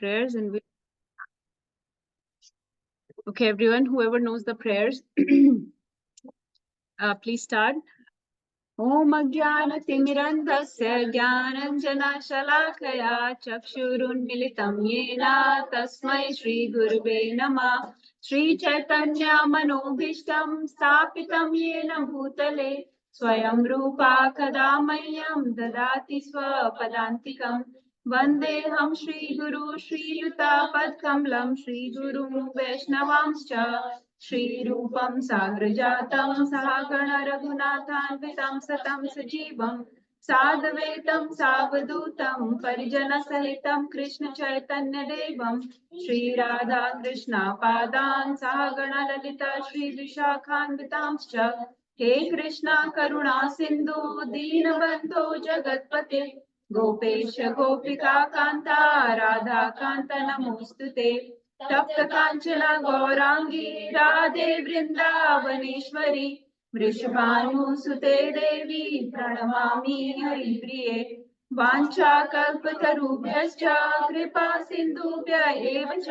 prayers and we. Okay, everyone, whoever knows the prayers, please start. Om Ajnanatimirandhasya Jnananjanashalakaya Chakshurunmilitam Yena Tasmai Shri Gurave Namah. Shri Chaitanya Manobhishtam Sthapitam Yena Bhutale Swayam Rupa Kadamayyam Dadati Swapadantikam. Vandeham Shri Guru Shri Yuta Padkamlam Shri Guru Vaishnavamscha Shri Rupam Sagrajatam Sahagana Raghunathanvitam Satam Sajivam Sadhvetam Savadutam Parijana Sahitam Krishna Chaitanya Devam Shri Radha Krishna Padan Sahagana Lalita Shri Vishakhanvitamscha He Krishna Karuna Sindhu Deenabandho Jagatpate Gopesha Gopika Kanta Radha Kanta Namostute तप्त कांचन गौरांगी राधे वृंदावनेश्वरी वृषभानुसुते देवी प्रणमामि हरिप्रिये वाञ्छाकल्पतरुभ्यश्च कृपा सिन्धुभ्य एव च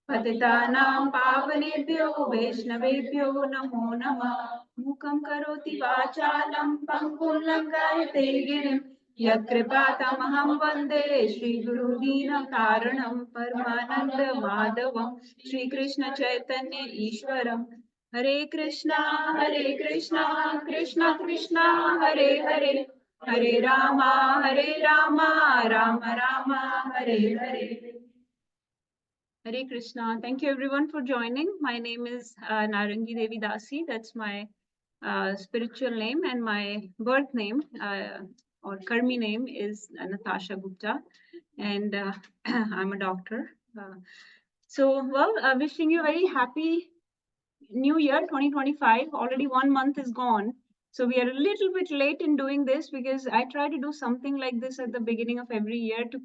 पतितानां पावनेभ्यो वैष्णवेभ्यो नमो नमः मूकं करोति वाचालं पङ्गुं लङ्घयते गिरिं यत्कृपातमहं वन्दे श्रीगुरुदीनकारणं परमानन्दमाधवं श्रीकृष्ण चैतन्य ईश्वरं हरे Krishna Krishna Krishna Hare Hare Hare Ram Ram Ram Hare Hare. Hare Krishna. Thank you everyone for joining. My name is Nārangi Devi Dāsi. That's my spiritual name, and my birth name or Karmi name is Natasha Gupta, and I'm a doctor. Wishing you a very happy New Year 2025. Already 1 month is gone. So we are a little bit late in doing this because I try to do something like this at the beginning of every year to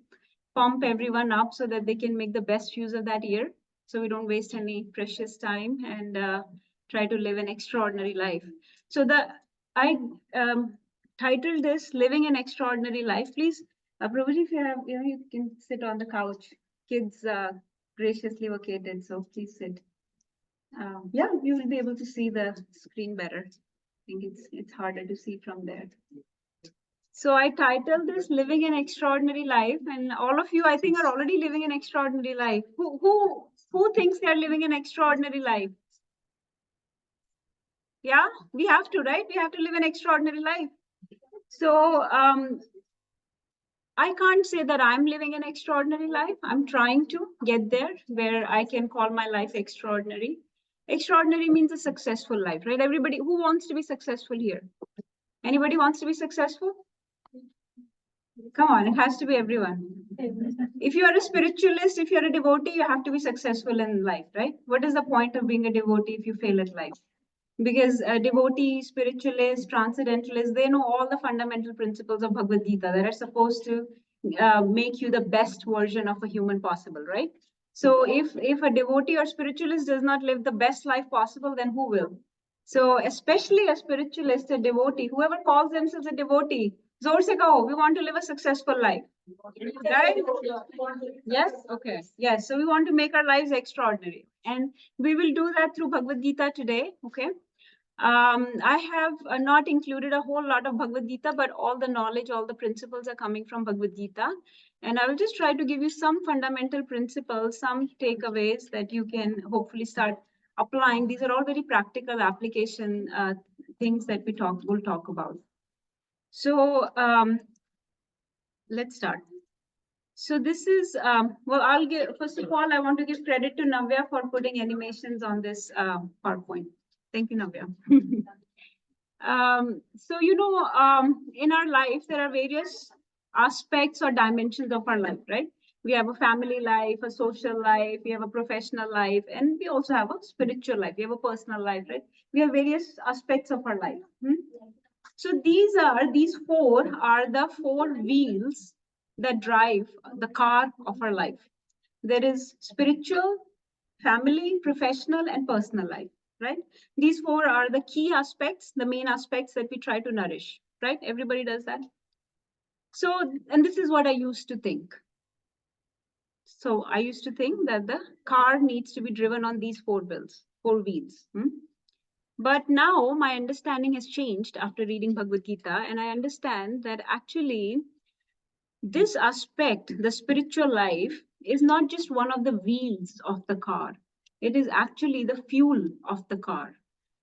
pump everyone up so that they can make the best use of that year. So we don't waste any precious time and try to live an extraordinary life. So I titled this "Living an Extraordinary Life." Please, Prabhuji, if you have, you can sit on the couch. Kids graciously vacated, so please sit. Yeah, you will be able to see the screen better. I think it's harder to see from there. So I titled this "Living an Extraordinary Life," and all of you, I think, are already living an extraordinary life. Who thinks they are living an extraordinary life? Yeah, we have to, right? We have to live an extraordinary life. So I can't say that I'm living an extraordinary life. I'm trying to get there where I can call my life extraordinary. Extraordinary means a successful life, right? Everybody who wants to be successful here? Anybody wants to be successful? Come on, it has to be everyone. If you are a spiritualist, if you're a devotee, you have to be successful in life, right? What is the point of being a devotee if you fail at life? Because a devotee, spiritualist, transcendentalist, they know all the fundamental principles of Bhagavad Gita that are supposed to make you the best version of a human possible, right? So if a devotee or spiritualist does not live the best life possible, then who will? So especially a spiritualist, a devotee, whoever calls themselves a devotee, zor se kaho, we want to live a successful life. Right? Yes? Okay. Yes. So we want to make our lives extraordinary. And we will do that through Bhagavad Gita today. Okay. I have not included a whole lot of Bhagavad Gita, but all the knowledge, all the principles are coming from Bhagavad Gita. And I will just try to give you some fundamental principles, some takeaways that you can hopefully start applying. These are all very practical application things that we'll talk about. So let's start. So this is, first of all, I want to give credit to Navya for putting animations on this PowerPoint. Thank you, Navya. In our life, there are various aspects or dimensions of our life, right? We have a family life, a social life, we have a professional life, and we also have a spiritual life. We have a personal life, right? We have various aspects of our life. So these four are the four wheels that drive the car of our life. There is spiritual, family, professional, and personal life, right? These four are the key aspects, the main aspects that we try to nourish, right? Everybody does that. So, and this is what I used to think. So I used to think that the car needs to be driven on these four wheels. But now my understanding has changed after reading Bhagavad Gita, and I understand that actually this aspect, the spiritual life, is not just one of the wheels of the car. It is actually the fuel of the car.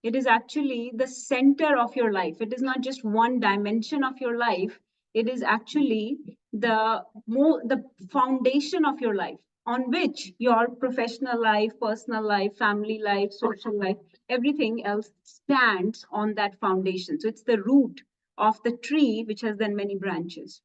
It is actually the center of your life. It is not just one dimension of your life. It is actually the foundation of your life on which your professional life, personal life, family life, social life, everything else stands on that foundation. So it's the root of the tree, which has then many branches.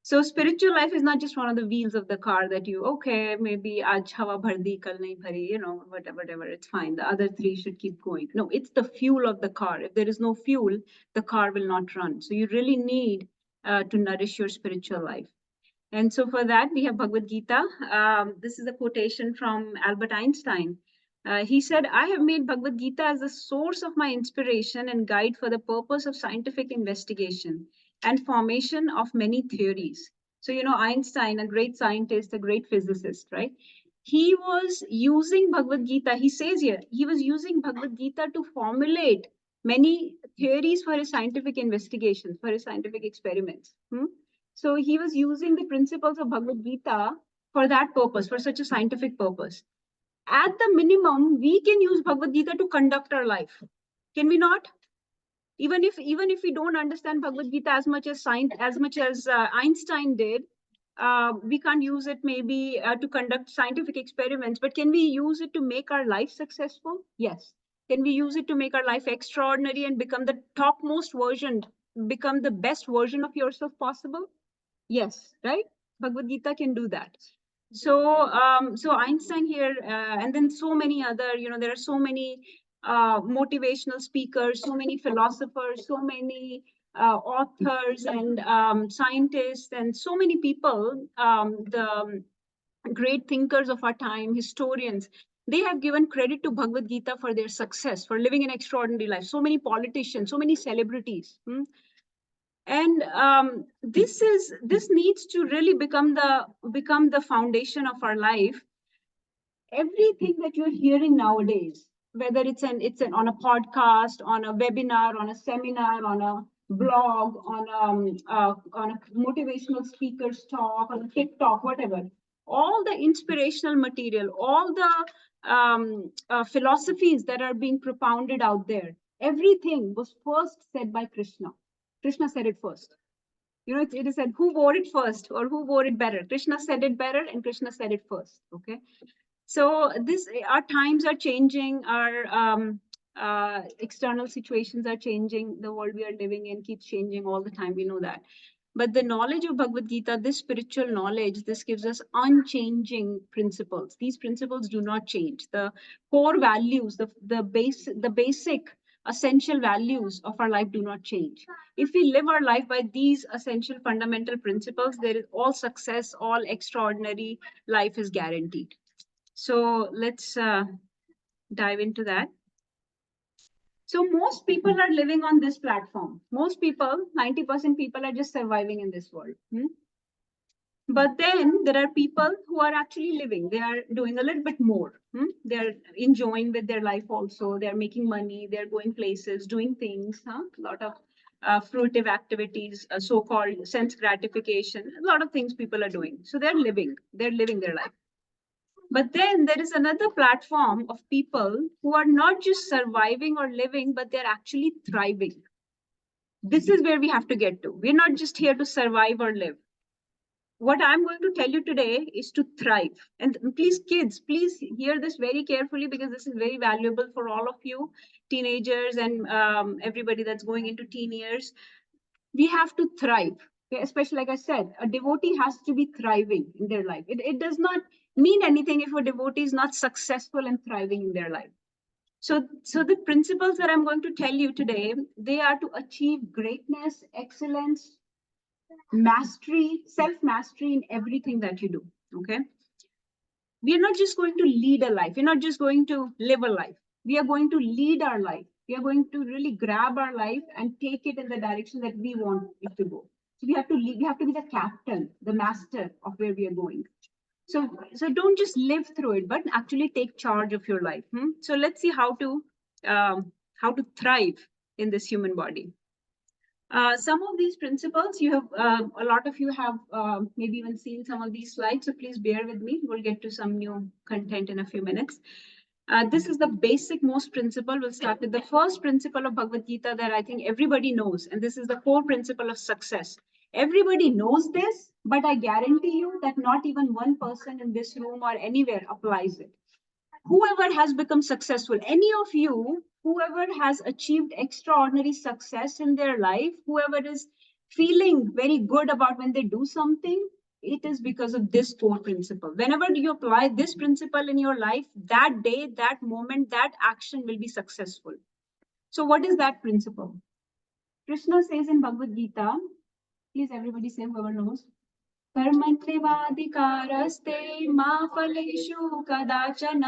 So spiritual life is not just one of the wheels of the car that you, okay, maybe aaj hawa bhar di, kal nahi bhari, whatever, it's fine. The other three should keep going. No, it's the fuel of the car. If there is no fuel, the car will not run. So you really need to nourish your spiritual life. And so for that, we have Bhagavad Gita. This is a quotation from Albert Einstein. He said, I have made Bhagavad Gita as the source of my inspiration and guide for the purpose of scientific investigation and formation of many theories. So, Einstein, a great scientist, a great physicist, right? He was using Bhagavad Gita. He says here, he was using Bhagavad Gita to formulate many theories for his scientific investigations, for his scientific experiments. So he was using the principles of Bhagavad Gita for that purpose, for such a scientific purpose. At the minimum, we can use Bhagavad Gita to conduct our life. Can we not? Even if we don't understand Bhagavad Gita as much as Einstein did, we can't use it maybe to conduct scientific experiments, but can we use it to make our life successful? Yes. Can we use it to make our life extraordinary and become the topmost version, become the best version of yourself possible? Yes, right? Bhagavad Gita can do that. So, so Einstein here, and then so many other, there are so many motivational speakers, so many philosophers, so many authors and scientists, and so many people, the great thinkers of our time, historians, they have given credit to Bhagavad Gita for their success, for living an extraordinary life. So many politicians, so many celebrities. And this needs to really become the foundation of our life. Everything that you're hearing nowadays, whether it's on a podcast, on a webinar, on a seminar, on a blog, on a motivational speaker's talk, on a TikTok, whatever, all the inspirational material, all the philosophies that are being propounded out there, everything was first said by Krishna. Krishna said it first. It is said, who wore it first or who wore it better? Krishna said it better and Krishna said it first. Okay. So our times are changing, our external situations are changing, the world we are living in keeps changing all the time, we know that. But the knowledge of Bhagavad Gita, this spiritual knowledge, this gives us unchanging principles. These principles do not change. The core values, the basic essential values of our life do not change. If we live our life by these essential fundamental principles, there is all success, all extraordinary life is guaranteed. So let's dive into that. So most people are living on this platform. Most people, 90% people are just surviving in this world. But then there are people who are actually living. They are doing a little bit more. They're enjoying with their life also. They're making money. They're going places, doing things. A lot of fruitive activities, so-called sense gratification. A lot of things people are doing. So they're living. They're living their life. But then there is another platform of people who are not just surviving or living, but they're actually thriving. This is where we have to get to. We're not just here to survive or live. What I'm going to tell you today is to thrive. And please, kids, please hear this very carefully because this is very valuable for all of you, teenagers and everybody that's going into teen years. We have to thrive. Okay? Especially, like I said, a devotee has to be thriving in their life. It does not mean anything if a devotee is not successful and thriving in their life. So the principles that I'm going to tell you today, they are to achieve greatness, excellence, mastery, self-mastery in everything that you do. Okay. We are not just going to lead a life. We're not just going to live a life. We are going to lead our life. We are going to really grab our life and take it in the direction that we want it to go. So we have to lead, we have to be the captain, the master of where we are going. So don't just live through it, but actually take charge of your life. So let's see how to thrive in this human body. Some of these principles you have, a lot of you have maybe even seen some of these slides, so please bear with me. We'll get to some new content in a few minutes. This is the basic most principle. We'll start with the first principle of Bhagavad Gita that I think everybody knows, and this is the core principle of success. Everybody knows this, but I guarantee you that not even one person in this room or anywhere applies it. Whoever has become successful, any of you, whoever has achieved extraordinary success in their life, whoever is feeling very good about when they do something, it is because of this core principle. Whenever you apply this principle in your life, that day, that moment, that action will be successful. So what is that principle? Krishna says in Bhagavad Gita, please everybody say, whoever knows, कर्मण्येवाधिकारस्ते मा फलेषु कदाचन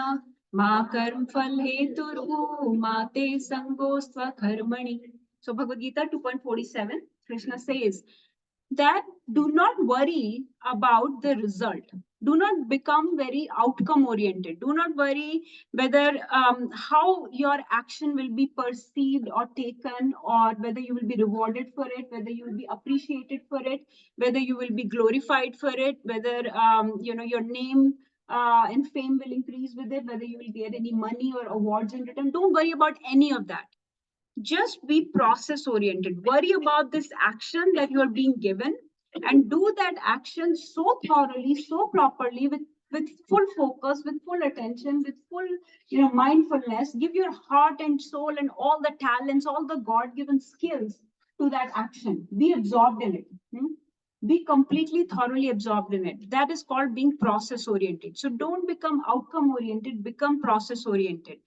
मा कर्मफल हेतुर्भूः मा ते संगोऽस्त्व कर्मणि. So Bhagavad Gita 2.47, Krishna says that do not worry about the result. Do not become very outcome oriented. Do not worry whether how your action will be perceived or taken, or whether you will be rewarded for it, whether you will be appreciated for it, whether you will be glorified for it, whether your name and fame will increase with it, whether you will get any money or awards in return. Don't worry about any of that. Just be process oriented. Worry about this action that you are being given, and do that action so thoroughly, so properly, with full focus, with full attention, with full mindfulness. Give your heart and soul and all the talents, all the God-given skills to that action. Be absorbed in it. Be completely thoroughly absorbed in it. That is called being process oriented. So don't become outcome oriented, become process oriented.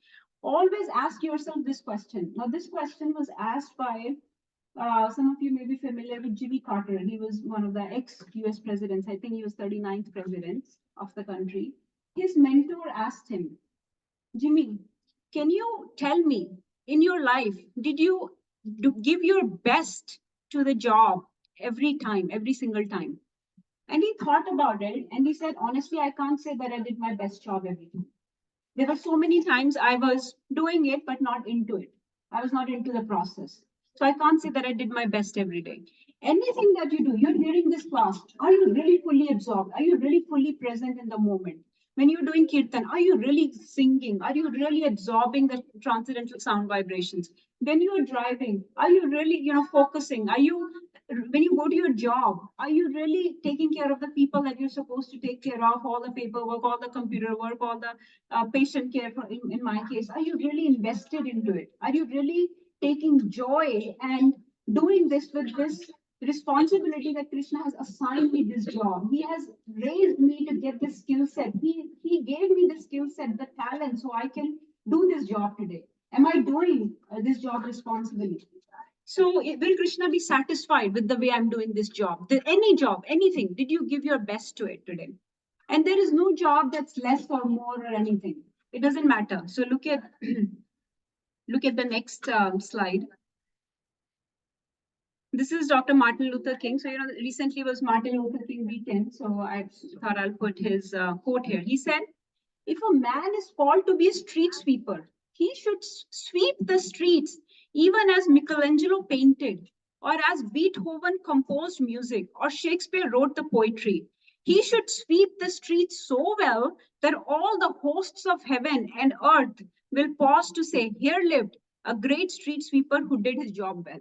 Always ask yourself this question. Now, this question was asked by some of you may be familiar with Jimmy Carter. He was one of the ex-US presidents. I think he was 39th president of the country. His mentor asked him, Jimmy, can you tell me, in your life, did you give your best to the job every time, every single time? And he thought about it and he said, honestly, I can't say that I did my best job every time. There were so many times I was doing it, but not into it. I was not into the process. So I can't say that I did my best every day. Anything that you do, you're hearing this class, are you really fully absorbed? Are you really fully present in the moment? When you're doing kirtan, are you really singing? Are you really absorbing the transcendental sound vibrations? When you're driving, are you really, focusing? Are you, when you go to your job, are you really taking care of the people that you're supposed to take care of? All the paperwork, all the computer work, all the patient care, in my case, are you really invested into it? Are you really taking joy and doing this with this responsibility that Krishna has assigned me this job? He has raised me to get this skill set. He gave me the skill set, the talent, so I can do this job today. Am I doing this job responsibly? So will Krishna be satisfied with the way I'm doing this job? Any job, anything, did you give your best to it today? And there is no job that's less or more or anything. It doesn't matter. So look at look at the next slide. This is Dr. Martin Luther King. So, recently was Martin Luther King weekend. So I thought I'll put his quote here. He said, if a man is called to be a street sweeper, he should sweep the streets, even as Michelangelo painted, or as Beethoven composed music, or Shakespeare wrote the poetry. He should sweep the streets so well that all the hosts of heaven and earth will pause to say, here lived a great street sweeper who did his job well.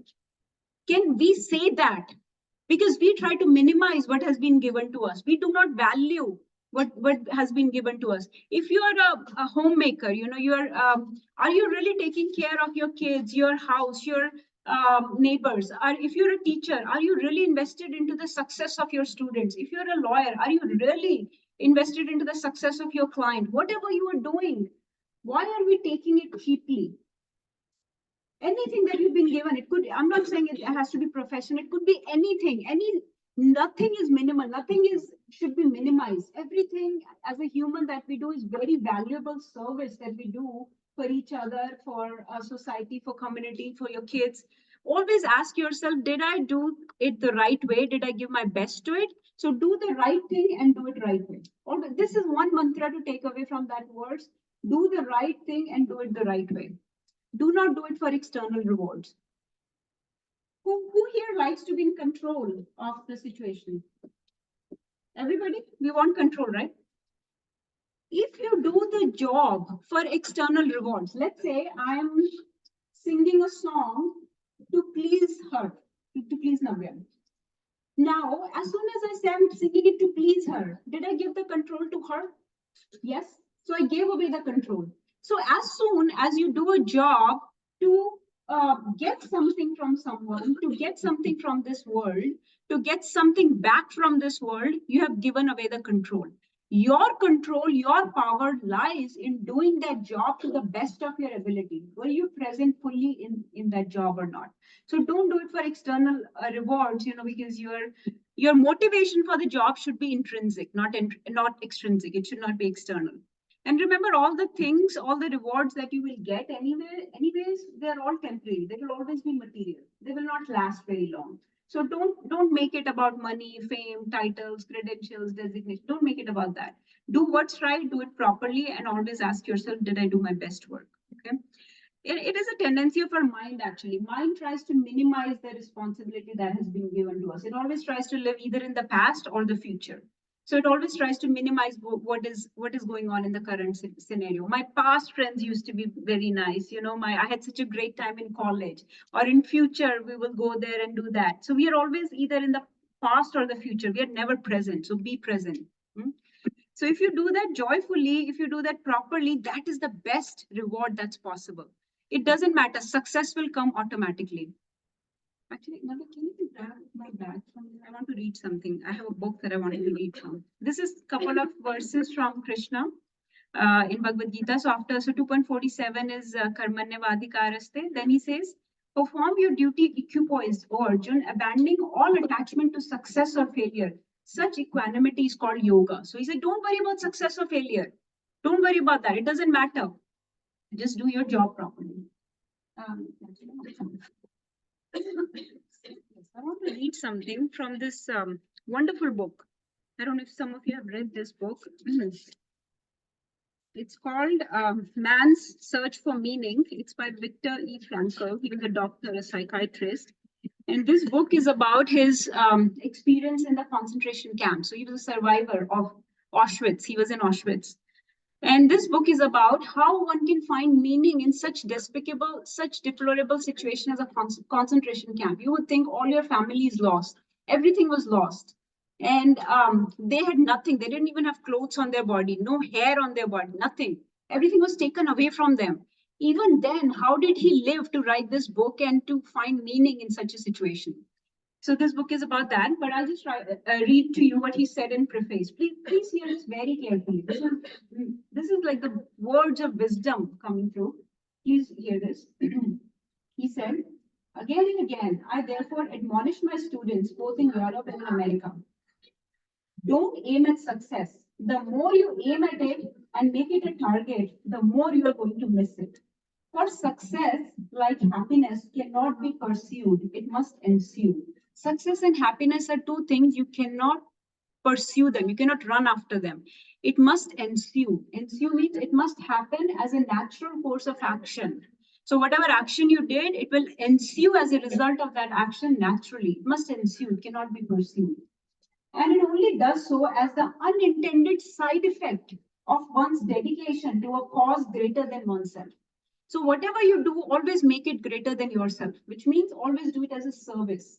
Can we say that? Because we try to minimize what has been given to us. We do not value what has been given to us. If you are a homemaker, are you really taking care of your kids, your house, your neighbors? If you're a teacher, are you really invested into the success of your students? If you're a lawyer, are you really invested into the success of your client? Whatever you are doing, why are we taking it cheaply? Anything that you've been given, it could, I'm not saying it has to be profession, it could be anything, nothing is minimal, should be minimized. Everything as a human that we do is very valuable service that we do for each other, for our society, for community, for your kids. Always ask yourself, did I do it the right way? Did I give my best to it? So do the right thing and do it right way. This is one mantra to take away from that words. Do the right thing and do it the right way. Do not do it for external rewards. Who here likes to be in control of the situation? Everybody, we want control, right? If you do the job for external rewards, let's say I am singing a song to please her, to please Navya. Now, as soon as I say I'm singing it to please her, did I give the control to her? Yes. So I gave away the control. So as soon as you do a job to get something from someone, to get something from this world, to get something back from this world, you have given away the control. Your control, your power lies in doing that job to the best of your ability. Were you present fully in that job or not? So don't do it for external rewards, because your motivation for the job should be intrinsic, not extrinsic. It should not be external. And remember, all the things, all the rewards that you will get anyways, they're all temporary. They will always be material. They will not last very long. So don't make it about money, fame, titles, credentials, designation. Don't make it about that. Do what's right, do it properly, and always ask yourself, did I do my best work? Okay. It is a tendency of our mind, actually. Mind tries to minimize the responsibility that has been given to us. It always tries to live either in the past or the future. So it always tries to minimize what is going on in the current scenario. My past friends used to be very nice. I had such a great time in college, or in future we will go there and do that. So we are always either in the past or the future. We are never present. So be present. So if you do that joyfully, if you do that properly, that is the best reward that's possible. It doesn't matter. Success will come automatically. Actually, Mother, can you grab my bag from me? I want to read something. I have a book that I wanted to read from. This is a couple of verses from Krishna in Bhagavad Gita. So 2.47 is Karmanyavadikaraste. Then he says, perform your duty equipoised, O Arjun, abandoning all attachment to success or failure. Such equanimity is called yoga. So he said, don't worry about success or failure. Don't worry about that. It doesn't matter. Just do your job properly. I want to read something from this wonderful book. I don't know if some of you have read this book. It's called Man's Search for Meaning. It's by Viktor E. Frankl. He was a doctor, a psychiatrist. And this book is about his experience in the concentration camp. So he was a survivor of Auschwitz. He was in Auschwitz. And this book is about how one can find meaning in such despicable, such deplorable situation as a concentration camp. You would think all your family is lost. Everything was lost. And they had nothing. They didn't even have clothes on their body, no hair on their body, nothing. Everything was taken away from them. Even then, how did he live to write this book and to find meaning in such a situation? So this book is about that, but I'll just read to you what he said in preface. Please hear this very carefully. This is like the words of wisdom coming through. Please hear this. He said, again and again, I therefore admonish my students both in Europe and in America. Don't aim at success. The more you aim at it and make it a target, the more you are going to miss it. For success, like happiness, cannot be pursued. It must ensue. Success and happiness are two things. You cannot pursue them. You cannot run after them. It must ensue. Ensue means it must happen as a natural course of action. So whatever action you did, it will ensue as a result of that action naturally. It must ensue. It cannot be pursued. And it only does so as the unintended side effect of one's dedication to a cause greater than oneself. So whatever you do, always make it greater than yourself, which means always do it as a service.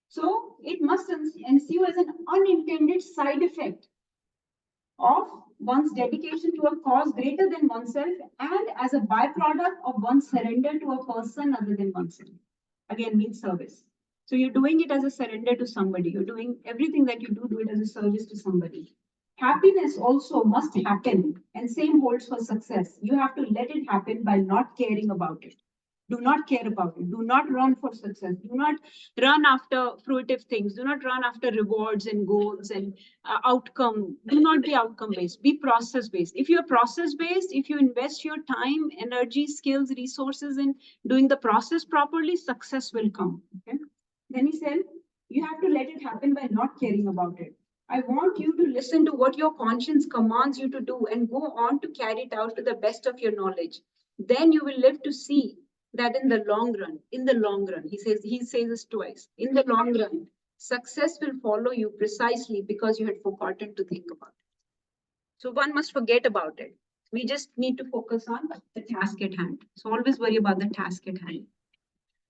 So it must ensue as an unintended side effect of one's dedication to a cause greater than oneself and as a byproduct of one's surrender to a person other than oneself. Again, means service. So you're doing it as a surrender to somebody. You're doing everything that you do it as a service to somebody. Happiness also must happen, and same holds for success. You have to let it happen by not caring about it. Do not care about it. Do not run for success. Do not run after fruitive things. Do not run after rewards and goals and outcome. Do not be outcome based. Be process based. If you're process based, if you invest your time, energy, skills, resources in doing the process properly, success will come. Okay. Then he said, you have to let it happen by not caring about it. I want you to listen to what your conscience commands you to do and go on to carry it out to the best of your knowledge. Then you will live to see that in the long run, he says this twice, in the long run, success will follow you precisely because you had forgotten to think about it. So one must forget about it. We just need to focus on the task at hand. So always worry about the task at hand.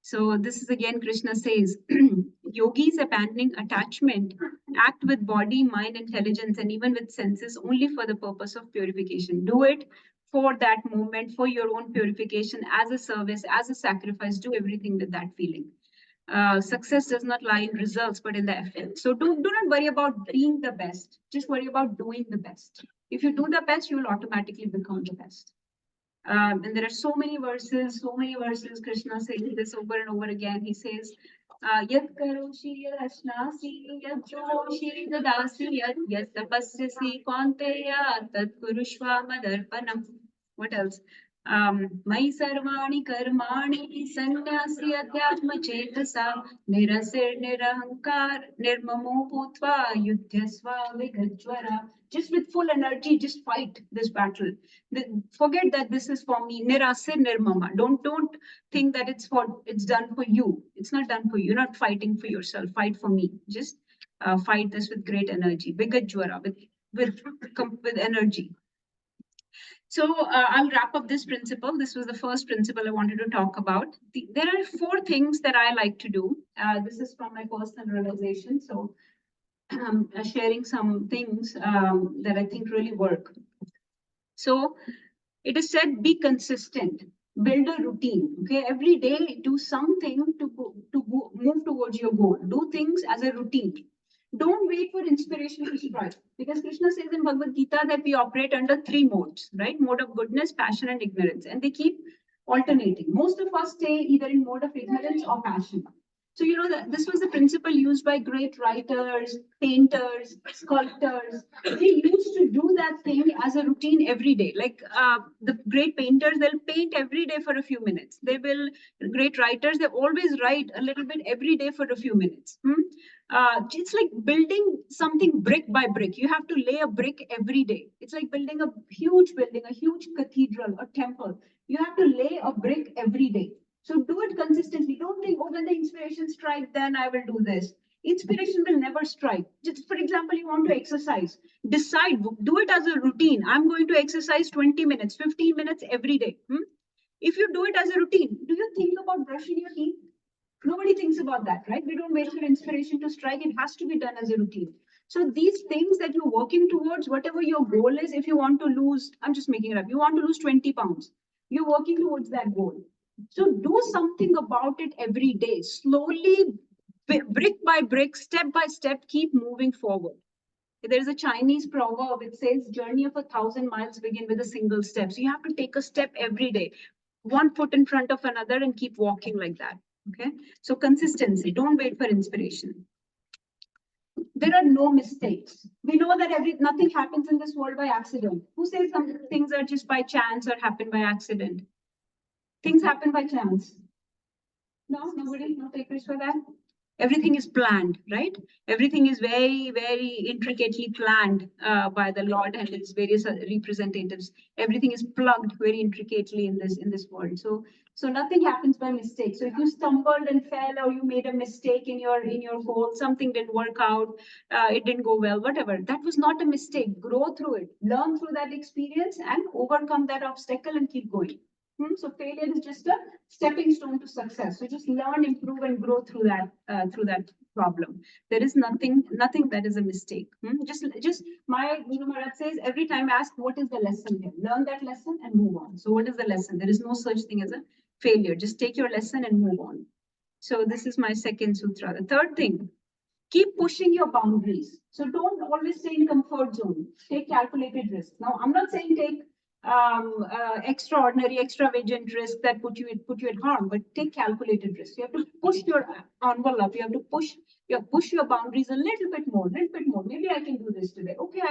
So this is again, Krishna says, yogis abandoning attachment act with body, mind, intelligence, and even with senses only for the purpose of purification. Do it for that moment, for your own purification, as a service, as a sacrifice. Do everything with that feeling. Success does not lie in results, but in the effort. So do not worry about being the best. Just worry about doing the best. If you do the best, you will automatically become the best. And there are so many verses. Krishna says this over and over again. He says, Yat karoshi yad ashnasi yad joshi yad dāsi yad tapasyasi kaunteya tat kurushva madarpanam. What else? Mai sarvani karmani sannyasi adhyatma chetasa nirasir nirahankar nirmamo bhutva yudhyasva vigajvara. Just with full energy, just fight this battle. Forget that this is for me. Nirasir nirmama. Don't think that it's done for you. It's not done for you. You're not fighting for yourself. Fight for me. Just fight this with great energy. Vigajvara, with energy. So I'll wrap up this principle. This was the first principle I wanted to talk about. There are 4 things that I like to do. This is from my personal realization. So sharing some things that I think really work. So it is said, be consistent, build a routine. Okay, every day do something to move towards your goal. Do things as a routine. Don't wait for inspiration to strike, because Krishna says in Bhagavad Gita that we operate under 3 modes, right? Mode of goodness, passion, and ignorance, and they keep alternating. Most of us stay either in mode of ignorance or passion. So, you know, this was the principle used by great writers, painters, sculptors. They used to do that thing as a routine every day. Like the great painters, they'll paint every day for a few minutes. Great writers, they always write a little bit every day for a few minutes. It's like building something brick by brick. You have to lay a brick every day. It's like building a huge building, a huge cathedral, a temple. You have to lay a brick every day. So do it consistently. Don't think, oh, when the inspiration strikes, then I will do this. Inspiration will never strike. Just for example, you want to exercise. Decide, do it as a routine. I'm going to exercise 20 minutes, 15 minutes every day. If you do it as a routine, do you think about brushing your teeth? Nobody thinks about that, right? We don't wait for inspiration to strike. It has to be done as a routine. So these things that you're working towards, whatever your goal is, if you want to lose, I'm just making it up, you want to lose 20 pounds, you're working towards that goal. So do something about it every day. Slowly, brick by brick, step by step, keep moving forward. There's a Chinese proverb. It says, journey of 1,000 miles begin with a single step. So you have to take a step every day, 1 foot in front of another, and keep walking like that. Okay. So consistency. Don't wait for inspiration. There are no mistakes. We know that nothing happens in this world by accident. Who says some things are just by chance or happen by accident? Things happen by chance. No, nobody, no takers for that. Everything is planned, right? Everything is very, very intricately planned by the Lord and its various representatives. Everything is plugged very intricately in this world. So nothing happens by mistake. So if you stumbled and fell, or you made a mistake in your goal, something didn't work out, it didn't go well, whatever, that was not a mistake. Grow through it, learn through that experience, and overcome that obstacle and keep going. So failure is just a stepping stone to success. So just learn, improve, and grow through that problem. There is nothing that is a mistake. Just my Guru Maharaj says, every time ask, what is the lesson here? Learn that lesson and move on. So what is the lesson? There is no such thing as a failure. Just take your lesson and move on. So this is my second sutra. The third thing, keep pushing your boundaries. So don't always stay in comfort zone. Take calculated risks. Now, I'm not saying take extraordinary, extravagant risk that put you at harm, but take calculated risk. You have to push your envelope. You have to push your boundaries a little bit more. Maybe I can do this today. Okay,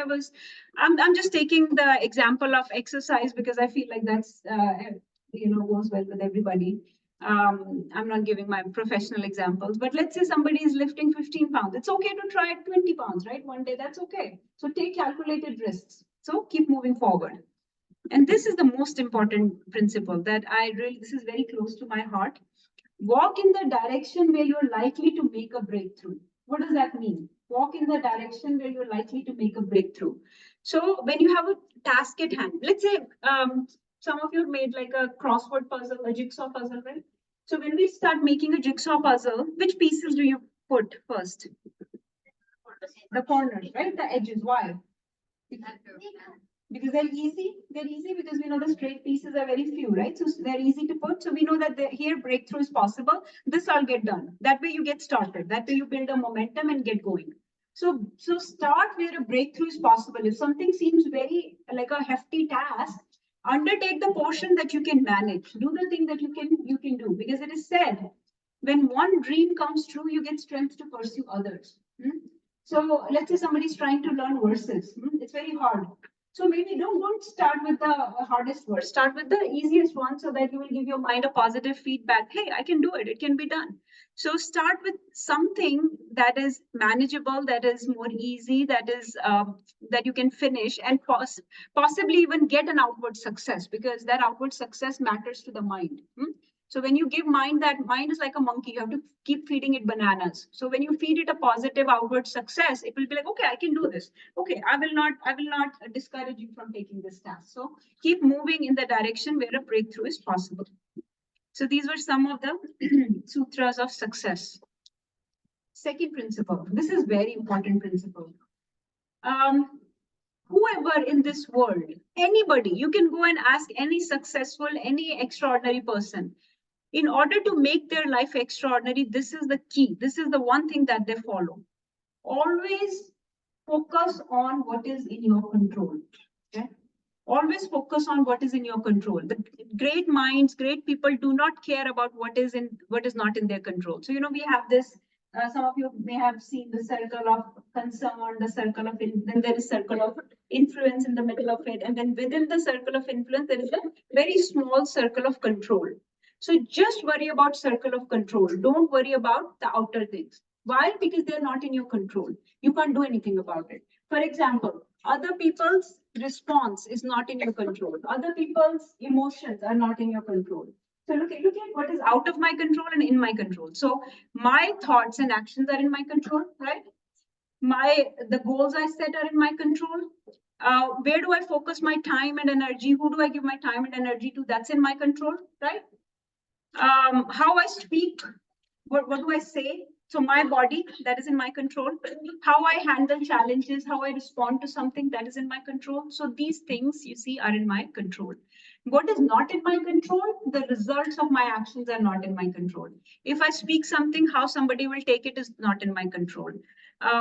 I'm just taking the example of exercise because I feel like that's goes well with everybody. I'm not giving my professional examples, but let's say somebody is lifting 15 pounds. It's okay to try 20 pounds, right? One day, that's okay. So take calculated risks. So keep moving forward. And this is the most important principle that this is very close to my heart. Walk in the direction where you're likely to make a breakthrough. What does that mean? Walk in the direction where you're likely to make a breakthrough. So when you have a task at hand, let's say some of you have made like a crossword puzzle, a jigsaw puzzle, right? So when we start making a jigsaw puzzle, which pieces do you put first? The corners, right? The edges. Why? Because they're easy. They're easy because we know the straight pieces are very few, right? So they're easy to put. So we know that here breakthrough is possible. This all get done. That way you get started. That way you build a momentum and get going. So start where a breakthrough is possible. If something seems very like a hefty task, undertake the portion that you can manage. Do the thing that you can do. Because it is said, when one dream comes true, you get strength to pursue others. So let's say somebody's trying to learn verses. It's very hard. So maybe don't start with the hardest verse. Start with the easiest one so that you will give your mind a positive feedback. Hey, I can do it. It can be done. So start with something that is manageable, that is more easy, that is that you can finish and possibly even get an outward success, because that outward success matters to the mind. So when you give mind, that mind is like a monkey. You have to keep feeding it bananas. So when you feed it a positive outward success, it will be like, okay, I can do this. Okay, I will not discourage you from taking this task. So keep moving in the direction where a breakthrough is possible. So these were some of the sutras of success. Second principle. This is very important principle. Whoever in this world, anybody, you can go and ask any successful, any extraordinary person. In order to make their life extraordinary, this is the key. This is the one thing that they follow. Always focus on what is in your control. Okay? Always focus on what is in your control. The great minds, great people do not care about what is not in their control. So, we have this, some of you may have seen the circle of concern, the circle of, then there is circle of influence in the middle of it. And then within the circle of influence, there is a very small circle of control. So just worry about circle of control. Don't worry about the outer things. Why? Because they're not in your control. You can't do anything about it. For example, other people's response is not in your control. Other people's emotions are not in your control. So look at what is out of my control and in my control. So my thoughts and actions are in my control, right? The goals I set are in my control. Where do I focus my time and energy? Who do I give my time and energy to? That's in my control, right? How I speak, what do I say? So my body, that is in my control. How I handle challenges, how I respond to something, that is in my control. So these things you see are in my control. What is not in my control? The results of my actions are not in my control. If I speak something, how somebody will take it is not in my control.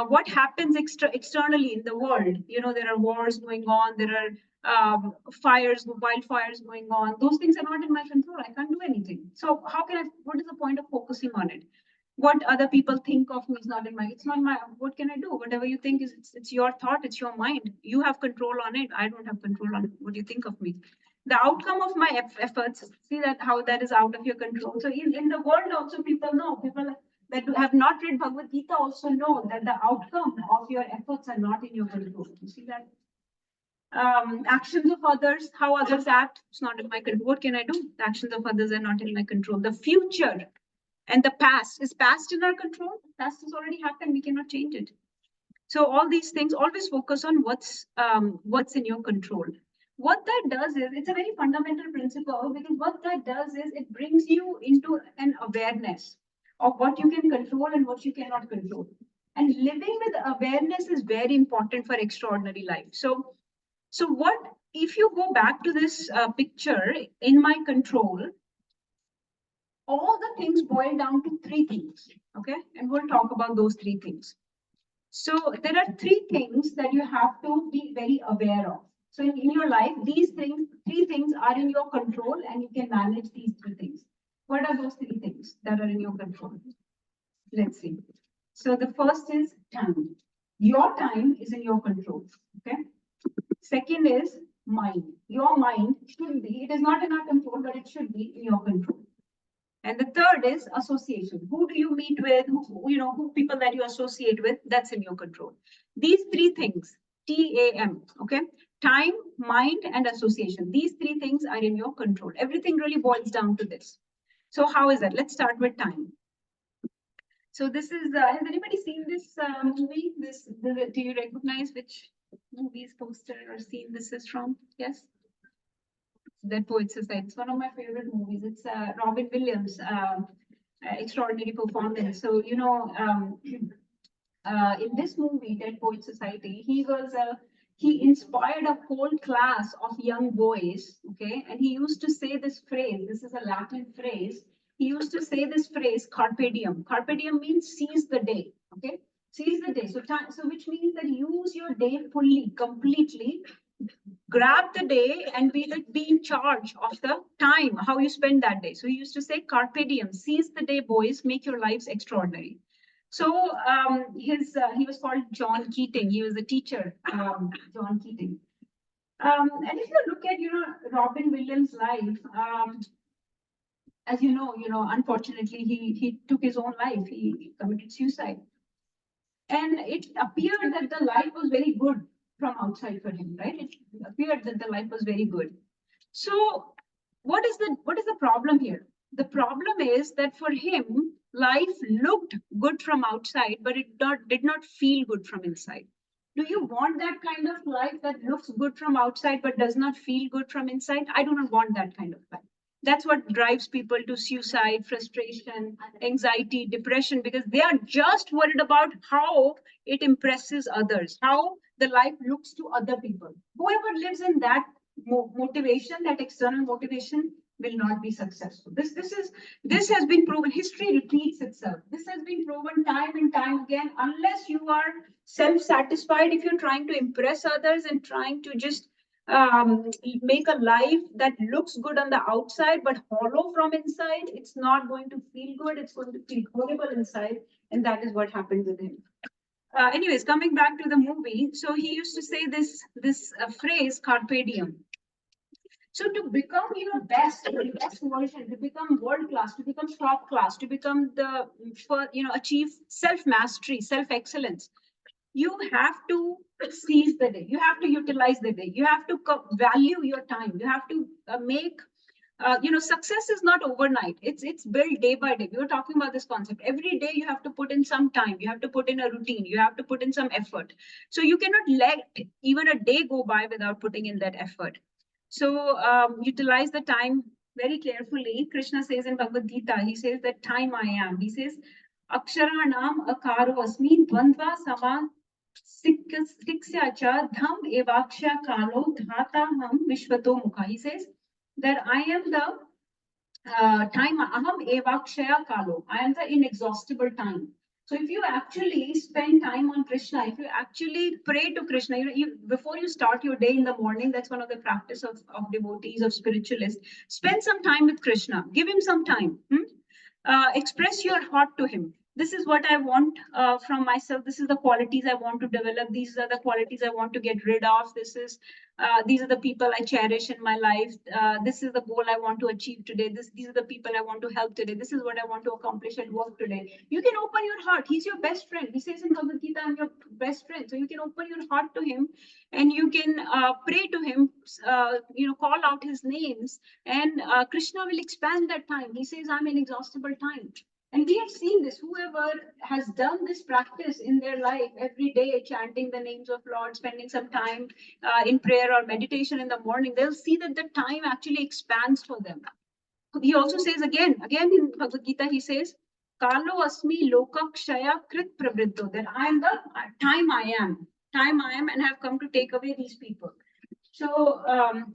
What happens externally in the world? There are wars going on, there are wildfires going on. Those things are not in my control. I can't do anything. So what is the point of focusing on it? What other people think of me is not in it's not my, what can I do? Whatever you think it's your thought, it's your mind. You have control on it. I don't have control on what you think of me. The outcome of my efforts, see how that is out of your control. So in the world also people that have not read Bhagavad Gita also know that the outcome of your efforts are not in your control. You see that? Actions of others, how others act, it's not in my control. What can I do? The actions of others are not in my control. The future and the past, is past in our control? Past has already happened. We cannot change it. So all these things, always focus on what's in your control. What that does is, it's a very fundamental principle, because what that does is it brings you into an awareness of what you can control and what you cannot control. And living with awareness is very important for extraordinary life. So what, if you go back to this picture, in my control, all the things boil down to three things, okay? And we'll talk about those three things. So there are three things that you have to be very aware of. So in your life, these things, three things are in your control, and you can manage these three things. What are those three things that are in your control? Let's see. So the first is time. Your time is in your control. Okay. Second is mind. Your mind should be, it is not in our control, but it should be in your control. And the third is association. Who do you meet with? Who people that you associate with, that's in your control. These three things, TAM, okay? Time, mind, and association. These three things are in your control. Everything really boils down to this. So how is that? Let's start with time. So this is, has anybody seen this movie? Do you recognize which movie's poster or scene this is from? Yes? Dead Poets Society. It's one of my favorite movies. It's Robin Williams' extraordinary performance. So, in this movie, Dead Poets Society, he inspired a whole class of young boys, okay? And he used to say this phrase, this is a Latin phrase. He used to say this phrase, carpe diem. Carpe diem means seize the day, okay? Seize the day. So which means that use your day fully, completely. Grab the day and be in charge of the time, how you spend that day. So he used to say, carpe diem, seize the day, boys, make your lives extraordinary. So he was called John Keating. He was a teacher, John Keating. And if you look at, Robin Williams' life, as you know, unfortunately, he took his own life. He committed suicide. And it appeared that the life was very good from outside for him, right? It appeared that the life was very good. So what is the problem here? The problem is that for him, life looked good from outside, but it did not feel good from inside. Do you want that kind of life that looks good from outside but does not feel good from inside? I do not want that kind of life. That's what drives people to suicide, frustration, anxiety, depression, because they are just worried about how it impresses others, how the life looks to other people. Whoever lives in that motivation, that external motivation, will not be successful. This has been proven. History repeats itself. This has been proven time and time again. Unless you are self-satisfied, if you're trying to impress others and trying to just make a life that looks good on the outside but hollow from inside, it's not going to feel good. It's going to feel horrible inside, and that is what happened with him. Anyways, coming back to the movie, so he used to say this phrase, carpe diem. So to become, best version, to become world class, to become top class, to become achieve self mastery, self excellence, you have to seize the day. You have to utilize the day. You have to value your time. You have to make. Success is not overnight. It's built day by day. We were talking about this concept. Every day you have to put in some time. You have to put in a routine. You have to put in some effort. So you cannot let even a day go by without putting in that effort. So utilize the time very carefully. Krishna says in Bhagavad Gita, he says that time I am. He says, Aksharanam akaro asmi dvandva sama siksya cha dham evaksha kalo dhata ham vishvato mukha. He says that I am the time, aham evakshaya kalo. I am the inexhaustible time. So if you actually spend time on Krishna, if you actually pray to Krishna, before you start your day in the morning, that's one of the practice of devotees, of spiritualists. Spend some time with Krishna. Give him some time. Express your heart to him. This is what I want from myself. This is the qualities I want to develop. These are the qualities I want to get rid of. These are the people I cherish in my life. This is the goal I want to achieve today. These are the people I want to help today. This is what I want to accomplish at work today. You can open your heart. He's your best friend. He says in Bhagavad Gita, I'm your best friend. So you can open your heart to him and you can pray to him, call out his names, and Krishna will expand that time. He says, I'm inexhaustible time. And we have seen this. Whoever has done this practice in their life every day, chanting the names of Lord, spending some time in prayer or meditation in the morning, they'll see that the time actually expands for them. He also says again in Bhagavad Gita, he says, Kalo asmi lokakshaya krit pravriddho, that I am the time I am, and have come to take away these people. So,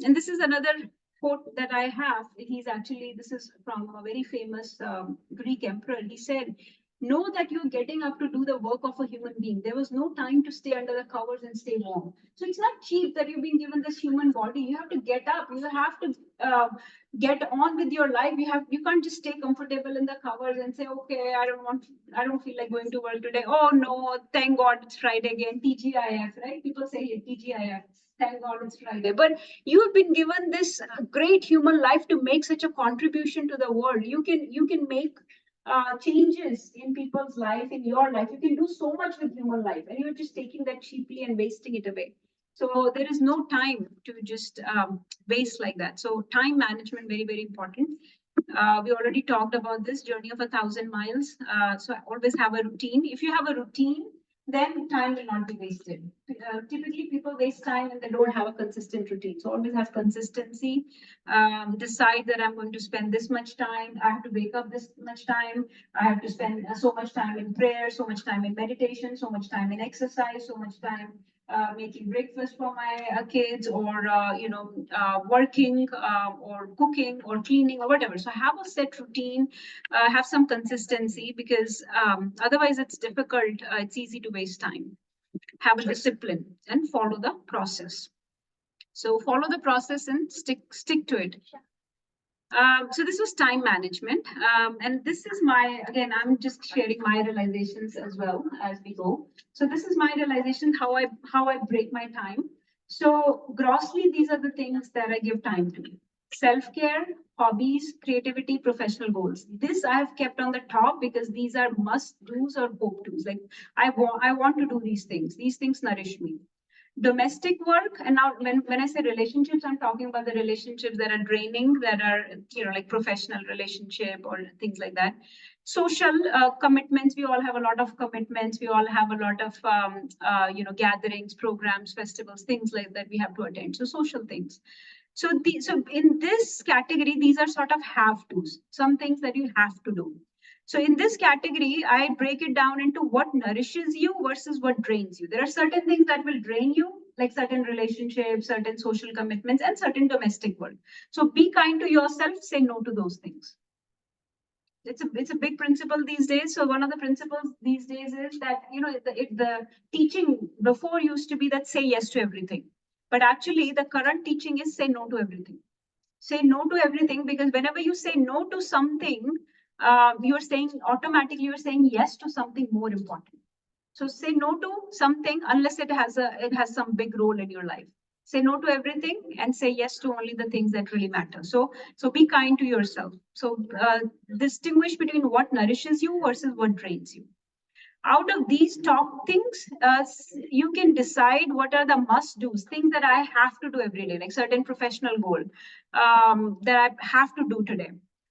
and this is another quote that I have. This is from a very famous Greek emperor. He said, Know that you're getting up to do the work of a human being. There was no time to stay under the covers and stay warm. So it's not cheap that you've been given this human body. You have to get up. You have to get on with your life. You can't just stay comfortable in the covers and say, okay, I don't feel like going to work today. Oh no, thank God it's Friday again. TGIF, right? People say TGIF. Thank God it's Friday. But you have been given this great human life to make such a contribution to the world. You can make changes in people's life, in your life. You can do so much with human life, and you're just taking that cheaply and wasting it away. So there is no time to just waste like that. So time management, very, very important. We already talked about this journey of 1,000 miles. So always have a routine. If you have a routine, then time will not be wasted. Typically, people waste time and they don't have a consistent routine. So always have consistency. Decide that I'm going to spend this much time. I have to wake up this much time. I have to spend so much time in prayer, so much time in meditation, so much time in exercise, so much time making breakfast for my kids, or working, or cooking or cleaning or whatever. So have a set routine, have some consistency, because otherwise it's difficult. It's easy to waste time. Have a discipline and follow the process. So follow the process and stick to it. So this was time management. And this is again, I'm just sharing my realizations as well as we go. So this is my realization, how I break my time. So grossly, these are the things that I give time to. Self-care, hobbies, creativity, professional goals. This I have kept on the top because these are must-dos or hope-tos. Like I want to do these things. These things nourish me. Domestic work, and now when I say relationships, I'm talking about the relationships that are draining, that are like professional relationship or things like that. Social commitments, we all have a lot of commitments, we all have a lot of gatherings, programs, festivals, things like that we have to attend. So social things. So in this category, these are sort of have tos, some things that you have to do. So in this category, I break it down into what nourishes you versus what drains you. There are certain things that will drain you, like certain relationships, certain social commitments, and certain domestic work. So be kind to yourself, say no to those things. It's a big principle these days. So one of the principles these days is that, the teaching before used to be that say yes to everything. But actually, the current teaching is say no to everything. Say no to everything, because whenever you say no to something, you're saying automatically you're saying yes to something more important. So say no to something unless it has some big role in your life. Say no to everything and say yes to only the things that really matter. So be kind to yourself. So distinguish between what nourishes you versus what drains you. Out of these top things, you can decide what are the must-dos, things that I have to do every day, like certain professional goal that I have to do today,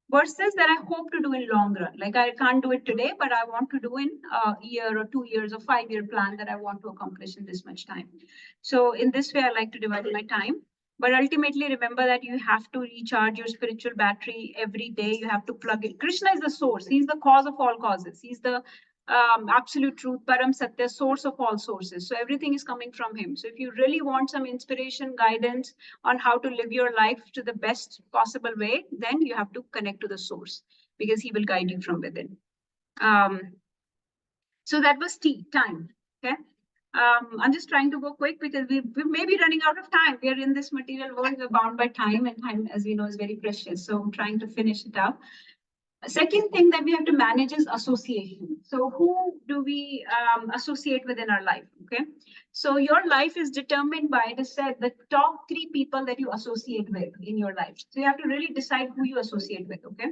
versus that I hope to do in long run. Like I can't do it today, but I want to do in a year or 2 years or 5-year plan that I want to accomplish in this much time. So in this way, I like to divide my time. But ultimately, remember that you have to recharge your spiritual battery every day. You have to plug in. Krishna is the source. He's the cause of all causes. He's the absolute truth, Param Satya, source of all sources. So everything is coming from him. So if you really want some inspiration, guidance on how to live your life to the best possible way, then you have to connect to the source, because he will guide you from within. So that was time. Okay. I'm just trying to go quick because we may be running out of time. We are in this material world, we're bound by time, and time, as we know, is very precious. So I'm trying to finish it up. A second thing that we have to manage is association. So who do we associate with in our life? Okay. So your life is determined by the top 3 people that you associate with in your life. So you have to really decide who you associate with. Okay.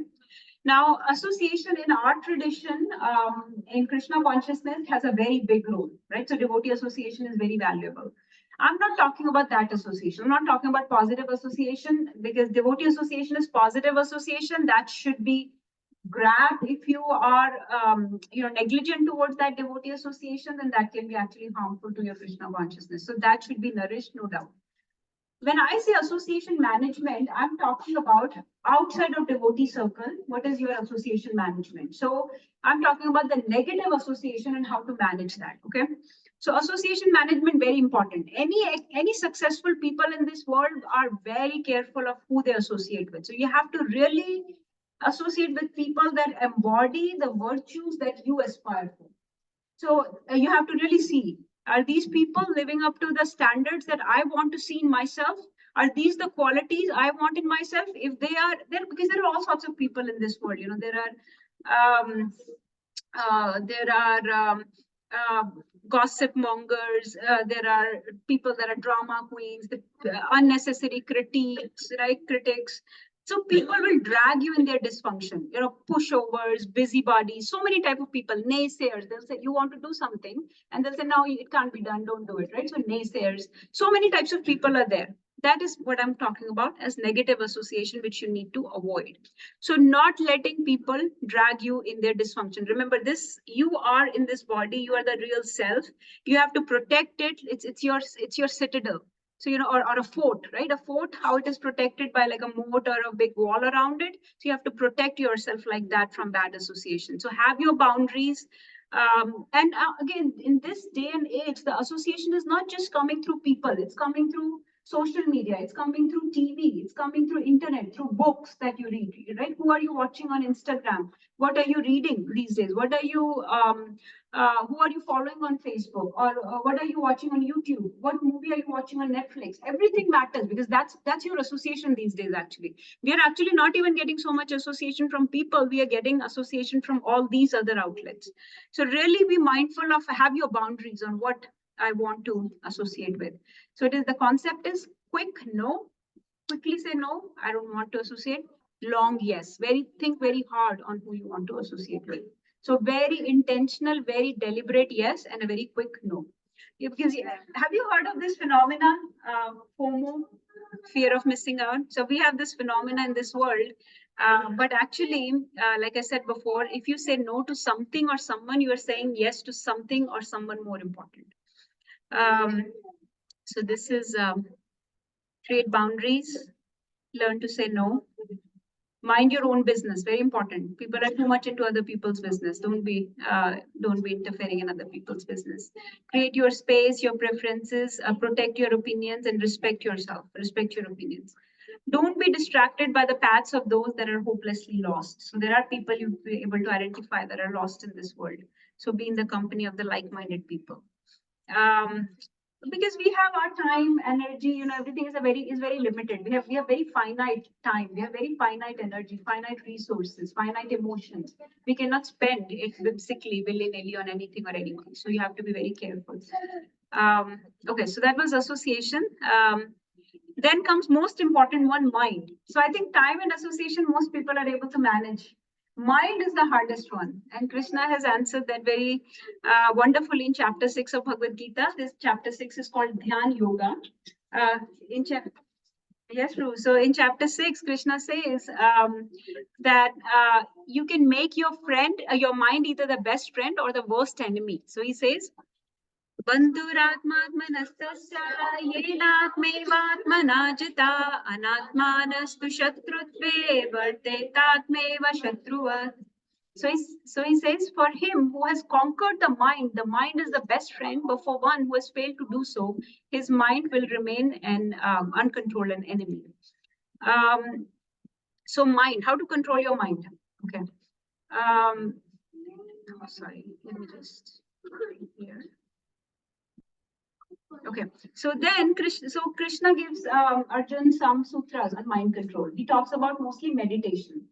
Now, association in our tradition, in Krishna consciousness, has a very big role, right? So devotee association is very valuable. I'm not talking about that association. I'm not talking about positive association, because devotee association is positive association that should be grabbed. If you are negligent towards that devotee association, then that can be actually harmful to your Krishna consciousness. So that should be nourished, no doubt. When I say association management, I'm talking about outside of devotee circle. What is your association management? So I'm talking about the negative association and how to manage that. Okay. So association management, very important. Any successful people in this world are very careful of who they associate with. So you have to really Associate with people that embody the virtues that you aspire for. So you have to really see, are these people living up to the standards that I want to see in myself? Are these the qualities I want in myself? If they are there, because there are all sorts of people in this world. There are gossip mongers. There are people that are drama queens, the unnecessary critiques, right? Critics. So people will drag you in their dysfunction. Pushovers, busybodies, so many type of people. Naysayers. They'll say you want to do something, and they'll say no, it can't be done. Don't do it. Right? So naysayers. So many types of people are there. That is what I'm talking about as negative association, which you need to avoid. So not letting people drag you in their dysfunction. Remember this, you are in this body, you are the real self. You have to protect it. It's your citadel. So, or a fort, right? A fort, how it is protected by like a moat or a big wall around it. So you have to protect yourself like that from bad association. So have your boundaries. And again, in this day and age, the association is not just coming through people, it's coming through social media, it's coming through TV, it's coming through internet, through books that you read, right? Who are you watching on Instagram? What are you reading these days? What are you, who are you following on Facebook? Or what are you watching on YouTube? What movie are you watching on Netflix? Everything matters because that's your association these days, actually. We are actually not even getting so much association from people. We are getting association from all these other outlets. So really be mindful of, have your boundaries on what I want to associate with. So the concept is quick no, quickly say no, I don't want to associate. Long yes, think very hard on who you want to associate with. So very intentional, very deliberate yes, and a very quick no. Because have you heard of this phenomenon, FOMO, fear of missing out? So we have this phenomena in this world, but actually, like I said before, if you say no to something or someone, you are saying yes to something or someone more important. So this is create boundaries, learn to say no, mind your own business. Very important. People are too much into other people's business. Don't be interfering in other people's business. Create your space, your preferences, protect your opinions, and respect yourself. Respect your opinions. Don't be distracted by the paths of those that are hopelessly lost. So there are people you'll be able to identify that are lost in this world. So be in the company of the like-minded people. Because we have our time, energy, everything is very limited. We have very finite time, we have very finite energy, finite resources, finite emotions. We cannot spend it whimsically, willy-nilly on anything or anyone. So you have to be very careful. Okay, so that was association. Then comes most important one, mind. So I think time and association, most people are able to manage. Mind is the hardest one. And Krishna has answered that very wonderfully in chapter 6 of Bhagavad Gita. This chapter 6 is called Dhyan Yoga. Yes, true. So in chapter 6, Krishna says that you can make your friend, your mind, either the best friend or the worst enemy. So he says, बन्धुरात्मात्मनस्तस्य येनात्मैवात्मना जिता अनात्मानस्तु शत्रुत्वे वर्तेतात्मैव शत्रुवत्. So he says, for him who has conquered the mind is the best friend, but for one who has failed to do so, his mind will remain an uncontrolled an enemy. So mind, how to control your mind? Okay. Sorry, let me just here. Okay, so then Krishna gives Arjun some sutras on mind control. He talks about mostly meditation.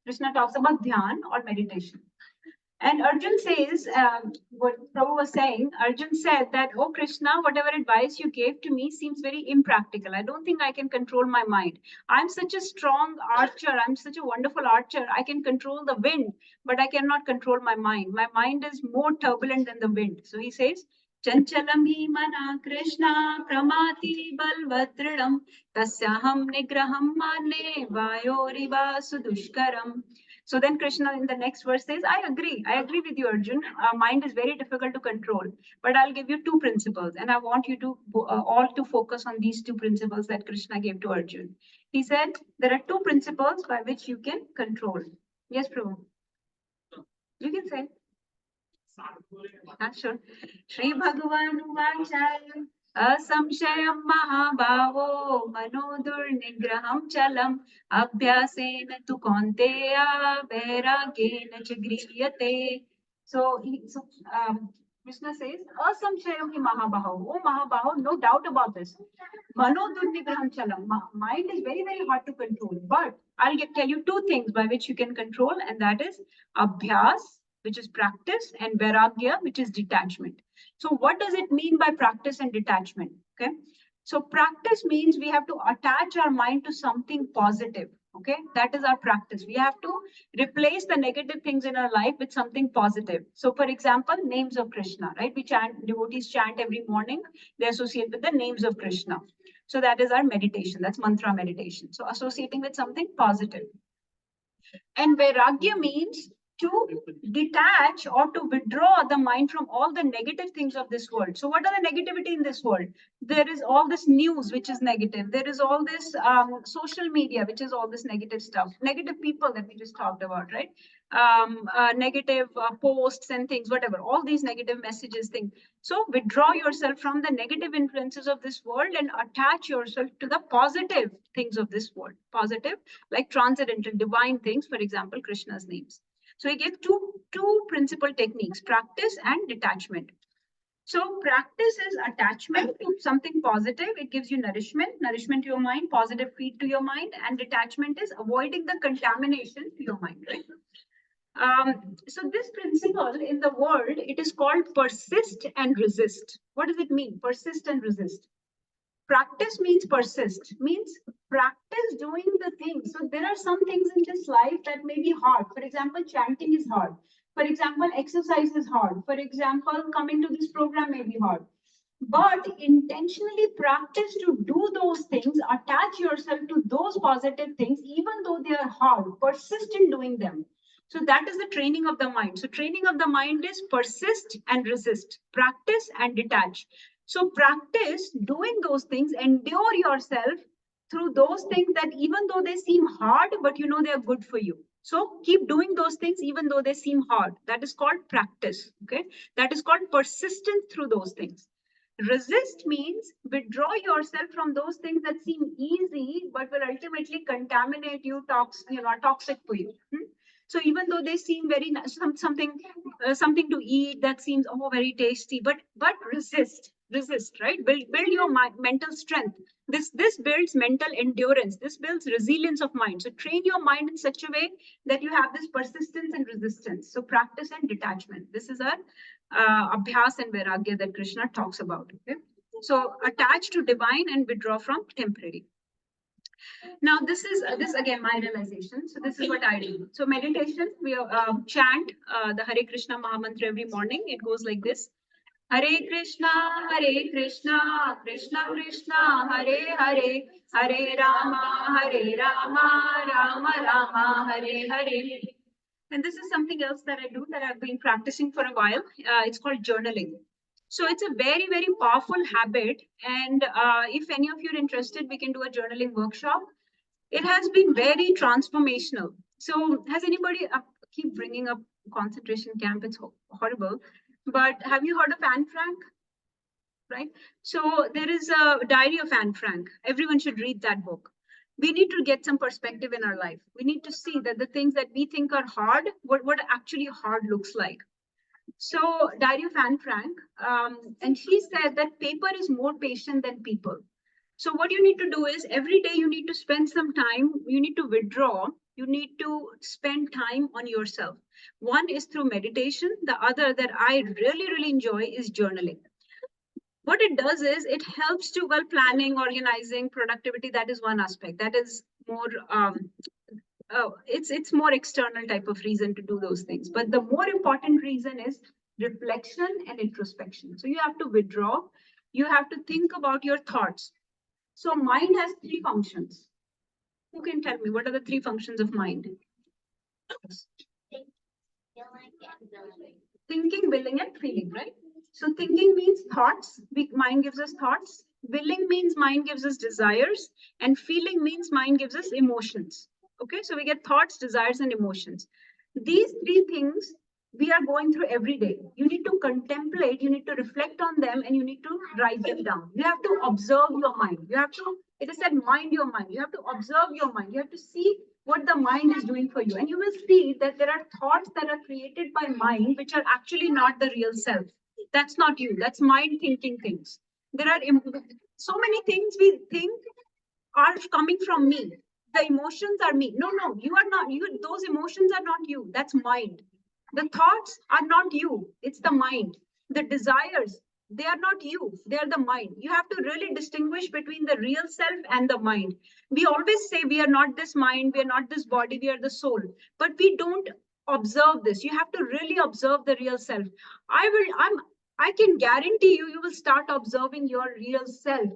Krishna talks about dhyan or meditation. And Arjun says, what Prabhu was saying, Arjun said that, oh Krishna, whatever advice you gave to me seems very impractical. I don't think I can control my mind. I'm such a strong archer. I'm such a wonderful archer. I can control the wind, but I cannot control my mind. My mind is more turbulent than the wind. So he says, Chanchalam hi mana Krishna pramati balvadridam tasyaham nigraham mane vayoriva sudushkaram. So then Krishna in the next verse says, I agree with you, Arjun. Mind is very difficult to control, but I'll give you two principles. And I want you to all to focus on these two principles that Krishna gave to Arjun. He said, there are two principles by which you can control. Yes, Prabhu. You can say. Sure. Shri Bhagavan Uvacha असंशयं महाभावो मनो दुर्निग्रहं चलम् अभ्यासेन तु कौन्तेय वैराग्येन च गृह्यते. So Krishna says, Asamshayam hi Mahabaho. Oh Mahabaho, no doubt about this. Mano Durnigraham Chalam. Mind is very, very hard to control. But I'll tell you two things by which you can control, and that is Abhyas, which is practice, and Vairagya, which is detachment. So, what does it mean by practice and detachment? Okay. So, practice means we have to attach our mind to something positive. Okay, that is our practice. We have to replace the negative things in our life with something positive. So, for example, names of Krishna, right? We chant, devotees chant every morning, they associate with the names of Krishna. So, that is our meditation, that's mantra meditation. So, associating with something positive. And Vairagya means to detach or to withdraw the mind from all the negative things of this world. So, what are the negativity in this world? There is all this news which is negative. There is all this social media which is all this negative stuff. Negative people that we just talked about, right? Negative posts and things, whatever. All these negative messages, things. So, withdraw yourself from the negative influences of this world and attach yourself to the positive things of this world. Positive, like transcendental, divine things, for example, Krishna's names. So he gave two principal techniques, practice and detachment. So practice is attachment to something positive. It gives you nourishment to your mind, positive feed to your mind, and detachment is avoiding the contamination to your mind, right? So this principle in the world, it is called persist and resist. What does it mean? Persist and resist. Practice means persist, means practice doing the things. So there are some things in this life that may be hard. For example, chanting is hard. For example, exercise is hard. For example, coming to this program may be hard. But intentionally practice to do those things, attach yourself to those positive things, even though they are hard, persist in doing them. So that is the training of the mind. So training of the mind is persist and resist, practice and detach. So practice doing those things, endure yourself through those things that even though they seem hard, but you know they are good for you. So keep doing those things even though they seem hard. That is called practice. Okay. That is called persistence through those things. Resist means withdraw yourself from those things that seem easy, but will ultimately contaminate you, toxic for you. So even though they seem very nice, something to eat that seems very tasty, but resist, right? Build your mental strength. This builds mental endurance. This builds resilience of mind. So train your mind in such a way that you have this persistence and resistance. So practice and detachment. This is our abhyas and vairagya that Krishna talks about. Okay, so attach to divine and withdraw from temporary. Now this is this again my realization. So this is what I do. So meditation, we chant the Hare Krishna Mahamantra every morning. It goes like this: Hare Krishna, Krishna Krishna, Hare Hare, Hare Rama, Rama Rama, Hare Hare. And this is something else that I do that I've been practicing for a while. It's called journaling. So it's a very, very powerful habit. And if any of you are interested, we can do a journaling workshop. It has been very transformational. So has anybody, keep bringing up concentration camp, it's horrible. But have you heard of Anne Frank? Right? So there is a diary of Anne Frank. Everyone should read that book. We need to get some perspective in our life. We need to see that the things that we think are hard, what actually hard looks like. So diary of Anne Frank, and she said that paper is more patient than people. So what you need to do is every day you need to spend some time, you need to withdraw, you need to spend time on yourself. One is through meditation. The other that I really, really enjoy is journaling. What it does is it helps to planning, organizing, productivity. That is one aspect. That is more, it's more external type of reason to do those things. But the more important reason is reflection and introspection. So you have to withdraw. You have to think about your thoughts. So mind has three functions. Who can tell me what are the three functions of mind? Thinking, willing, and feeling, right? So thinking means thoughts. Mind gives us thoughts. Willing means mind gives us desires. And feeling means mind gives us emotions. Okay, so we get thoughts, desires, and emotions. These three things we are going through every day. You need to contemplate, you need to reflect on them, and you need to write them down. You have to observe your mind. You have to, it is said, mind your mind. You have to observe your mind. You have to see what the mind is doing for you. And you will see that there are thoughts that are created by mind, which are actually not the real self. That's not you. That's mind thinking things. There are so many things we think are coming from me. The emotions are me. No, no, you are not. You, those emotions are not you. That's mind. The thoughts are not you. It's the mind. The desires, they are not you. They are the mind. You have to really distinguish between the real self and the mind. We always say we are not this mind, we are not this body, we are the soul. But we don't observe this. You have to really observe the real self. I can guarantee you, you will start observing your real self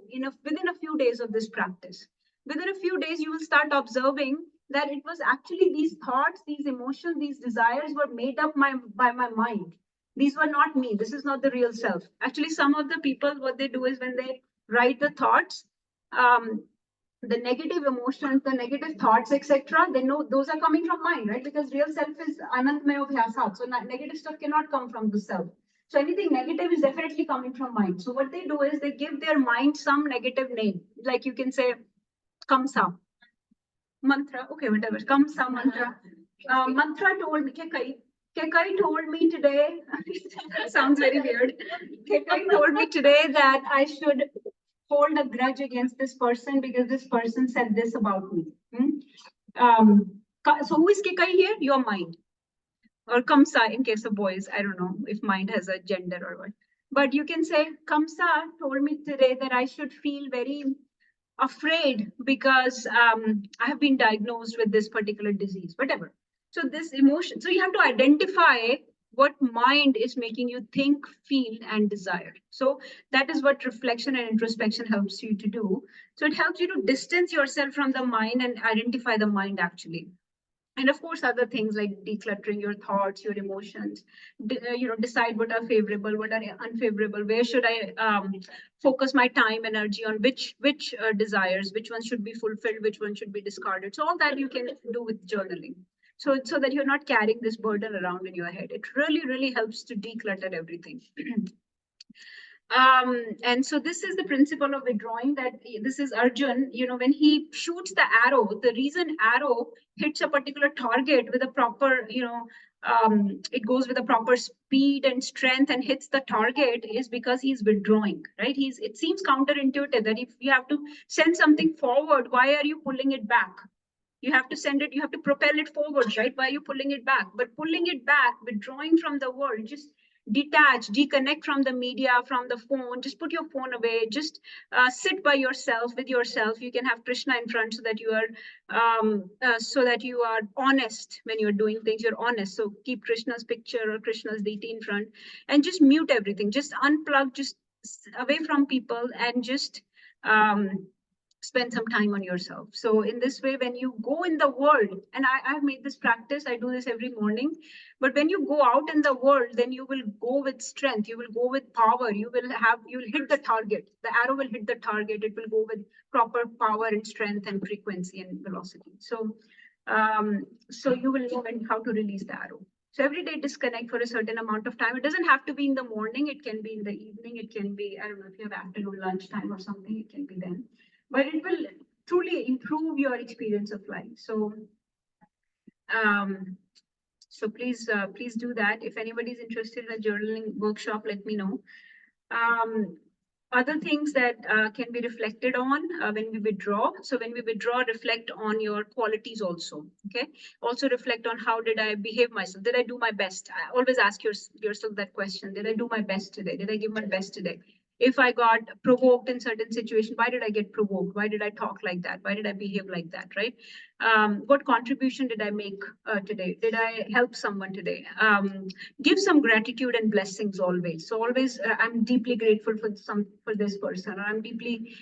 within a few days of this practice. Within a few days, you will start observing that it was actually these thoughts, these emotions, these desires were made up by my mind. These were not me. This is not the real self. Actually, some of the people, what they do is when they write the thoughts, the negative emotions, the negative thoughts, etc., they know those are coming from mind, right? Because real self is anantmaya bhyasat. So negative stuff cannot come from the self. So anything negative is definitely coming from mind. So what they do is they give their mind some negative name. Like you can say, Kamsa, mantra, okay, whatever, Kamsa mantra. Mantra told me, Kekai told me today, sounds very weird. Kekai told me today that I should hold a grudge against this person because this person said this about me. So who is Kekai here? Your mind. Or Kamsa in case of boys. I don't know if mind has a gender or what. But you can say, Kamsa told me today that I should feel very afraid because I have been diagnosed with this particular disease, whatever. So this emotion, so you have to identify what mind is making you think, feel, and desire. So that is what reflection and introspection helps you to do. So it helps you to distance yourself from the mind and identify the mind actually. And of course other things like decluttering your thoughts, your emotions, decide what are favorable, what are unfavorable, where should I focus my time, energy on, which desires, which ones should be fulfilled, which one should be discarded. So all that you can do with journaling, so that you're not carrying this burden around in your head. It really helps to declutter everything. And so this is the principle of withdrawing, that this is Arjun, when he shoots the arrow, the reason arrow hits a particular target with a proper, it goes with a proper speed and strength and hits the target is because he's withdrawing, right? It seems counterintuitive that if you have to send something forward, why are you pulling it back? You have to send it, you have to propel it forward, right? Why are you pulling it back? But pulling it back, withdrawing from the world, just detach, disconnect from the media, from the phone, just put your phone away, just sit by yourself with yourself. You can have Krishna in front so that you are honest when you're doing things. You're honest, so keep Krishna's picture or Krishna's deity in front and just mute everything, just unplug, just away from people, and just spend some time on yourself. So in this way, when you go in the world, and I've made this practice, I do this every morning, but when you go out in the world, then you will go with strength, you will go with power, you will hit the target, the arrow will hit the target, it will go with proper power and strength and frequency and velocity. So you will know how to release the arrow. So every day disconnect for a certain amount of time. It doesn't have to be in the morning, it can be in the evening, it can be, I don't know, if you have afternoon lunch time or something, it can be then. But it will truly improve your experience of life. So please do that. If anybody is interested in a journaling workshop, let me know. Other things that can be reflected on when we withdraw. So when we withdraw, reflect on your qualities also. Okay. Also reflect on how did I behave myself? Did I do my best? I always ask yourself that question. Did I do my best today? Did I give my best today? If I got provoked in certain situation, why did I get provoked? Why did I talk like that? Why did I behave like that, right? What contribution did I make today? Did I help someone today? Give some gratitude and blessings always. So always, I'm deeply grateful for this person. Or I'm deeply,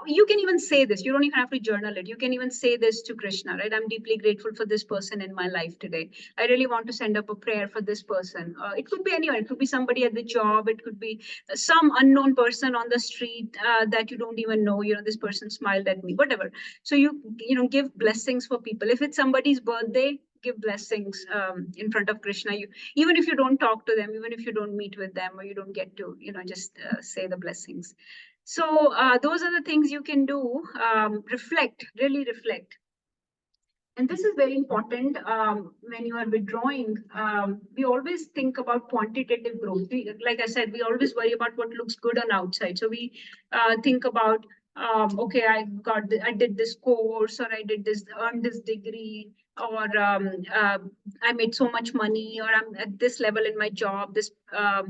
you can even say this. You don't even have to journal it. You can even say this to Krishna, right? I'm deeply grateful for this person in my life today. I really want to send up a prayer for this person. It could be anyone. It could be somebody at the job. It could be some unknown person on the street that you don't even know. This person smiled at me, whatever. So you give blessings for people. If it's somebody's birthday, give blessings in front of Krishna. Even if you don't talk to them, even if you don't meet with them, or you don't get to, just say the blessings. So those are the things you can do. Reflect, really reflect. And this is very important when you are withdrawing. We always think about quantitative growth. Like I said, we always worry about what looks good on outside. So we think about, okay, I did this course, or I earned this degree, or I made so much money, or I'm at this level in my job, this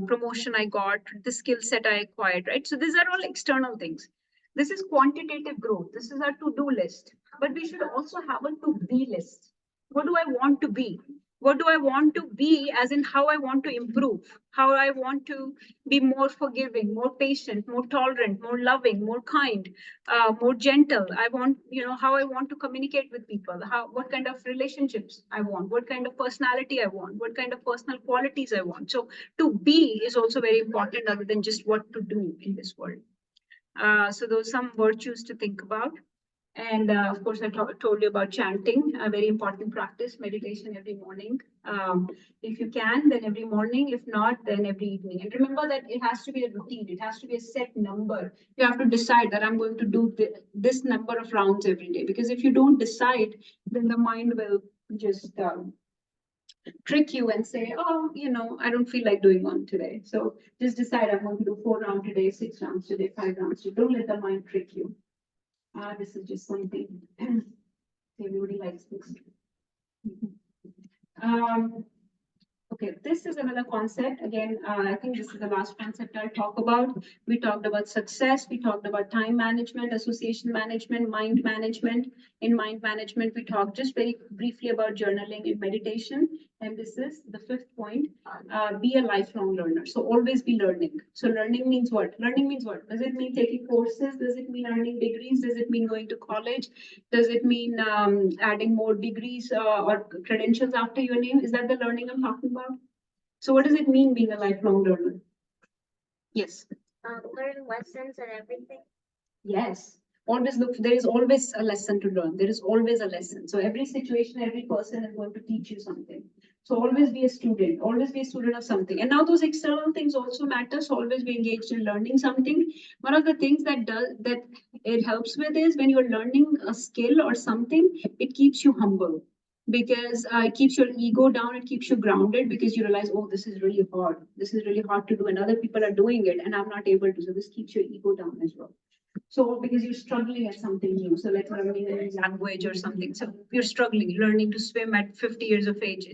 promotion I got, this skill set I acquired, right? So these are all external things. This is quantitative growth. This is our to-do list. But we should also have a to-be list. What do I want to be? What do I want to be, as in how I want to improve, how I want to be more forgiving, more patient, more tolerant, more loving, more kind, more gentle. I want, how I want to communicate with people, what kind of relationships I want, what kind of personality I want, what kind of personal qualities I want. So to be is also very important, other than just what to do in this world. So those are some virtues to think about. And of course, I told you about chanting, a very important practice, meditation every morning. If you can, then every morning. If not, then every evening. And remember that it has to be a routine. It has to be a set number. You have to decide that I'm going to do this number of rounds every day. Because if you don't decide, then the mind will just trick you and say, oh, I don't feel like doing one today. So just decide I'm going to do 4 rounds today, 6 rounds today, 5 rounds today. Don't let the mind trick you. This is just something everybody likes this. Okay, this is another concept. Again, I think this is the last concept I'll talk about. We talked about success. We talked about time management, association management, mind management. In mind management, we talked just very briefly about journaling and meditation. And this is the 5th point, be a lifelong learner. So always be learning. So learning means what? Learning means what? Does it mean taking courses? Does it mean earning degrees? Does it mean going to college? Does it mean adding more degrees or credentials after your name? Is that the learning I'm talking about? So what does it mean being a lifelong learner? Yes. Learn lessons and everything. Yes. Always look, there is always a lesson to learn. There is always a lesson. So every situation, every person is going to teach you something. So always be a student, always be a student of something. And now those external things also matter. So always be engaged in learning something. One of the things that it helps with is when you're learning a skill or something, it keeps you humble, because it keeps your ego down, it keeps you grounded, because you realize, oh, this is really hard. This is really hard to do, and other people are doing it, and I'm not able to. So this keeps your ego down as well. So because you're struggling at something new, so like learning a new language or something. So you're struggling, learning to swim at 50 years of age.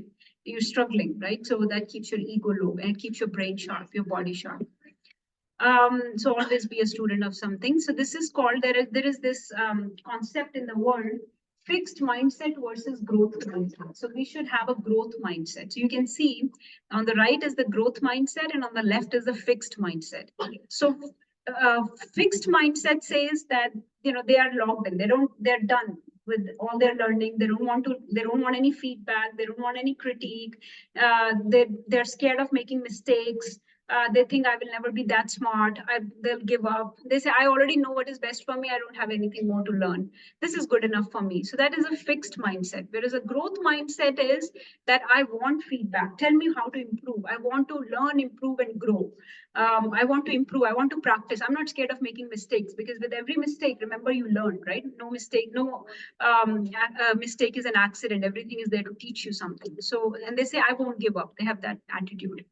You're struggling, right? So that keeps your ego low, and it keeps your brain sharp, your body sharp. So always be a student of something. So this is called, there is this concept in the world, fixed mindset versus growth mindset. So we should have a growth mindset. So you can see on the right is the growth mindset, and on the left is the fixed mindset. So fixed mindset says that they are logged in. They're done with all their learning. They don't want any feedback. They don't want any critique. They're scared of making mistakes. They think I will never be that smart. They'll give up. They say, I already know what is best for me. I don't have anything more to learn. This is good enough for me. So that is a fixed mindset. Whereas a growth mindset is that I want feedback. Tell me how to improve. I want to learn, improve, and grow. I want to improve. I want to practice. I'm not scared of making mistakes, because with every mistake, remember, you learn, right? No mistake is an accident. Everything is there to teach you something. So, and they say, I won't give up. They have that attitude.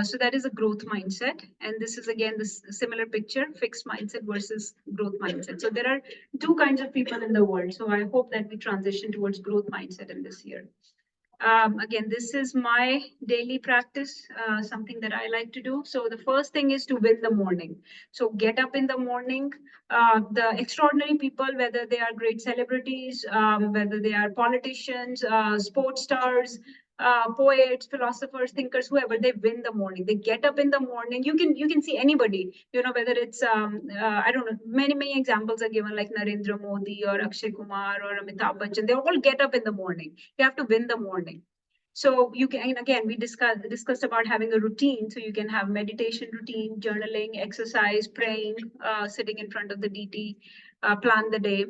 So that is a growth mindset. And this is again this similar picture, fixed mindset versus growth mindset. So there are 2 kinds of people in the world. So I hope that we transition towards growth mindset in this year. Again, this is my daily practice, something that I like to do. So the first thing is to win the morning. So get up in the morning. The extraordinary people, whether they are great celebrities, whether they are politicians, sports stars, poets, philosophers, thinkers, whoever, they win the morning. They get up in the morning. You can see anybody, whether it's I don't know, many examples are given, like Narendra Modi or Akshay Kumar or Amitabh Bachchan. They all get up in the morning. You have to win the morning. So you can, and again, we discussed about having a routine. So you can have meditation routine, journaling, exercise, praying, sitting in front of the DT, plan the day.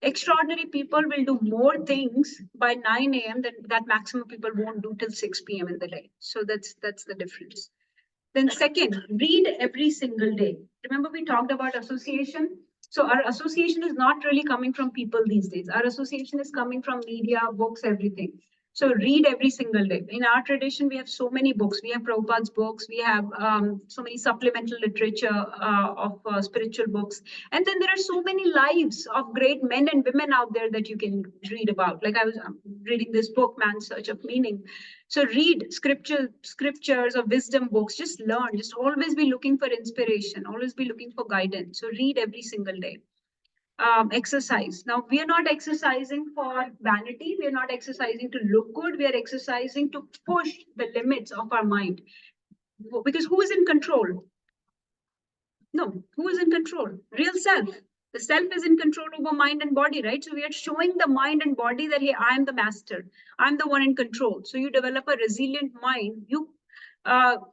Extraordinary people will do more things by 9 a.m. than that maximum people won't do till 6 p.m. in the day. So that's the difference. Then second, read every single day. Remember we talked about association? So our association is not really coming from people these days. Our association is coming from media, books, everything. So read every single day. In our tradition, we have so many books. We have Prabhupada's books. We have so many supplemental literature of spiritual books. And then there are so many lives of great men and women out there that you can read about. Like I was reading this book, Man's Search of Meaning. So read scriptures or wisdom books. Just learn. Just always be looking for inspiration. Always be looking for guidance. So read every single day. Exercise. Now, we are not exercising for vanity. We are not exercising to look good. We are exercising to push the limits of our mind. Because who is in control? No, who is in control? Real self. The self is in control over mind and body, right? So we are showing the mind and body that, hey, I am the master. I'm the one in control. So you develop a resilient mind. You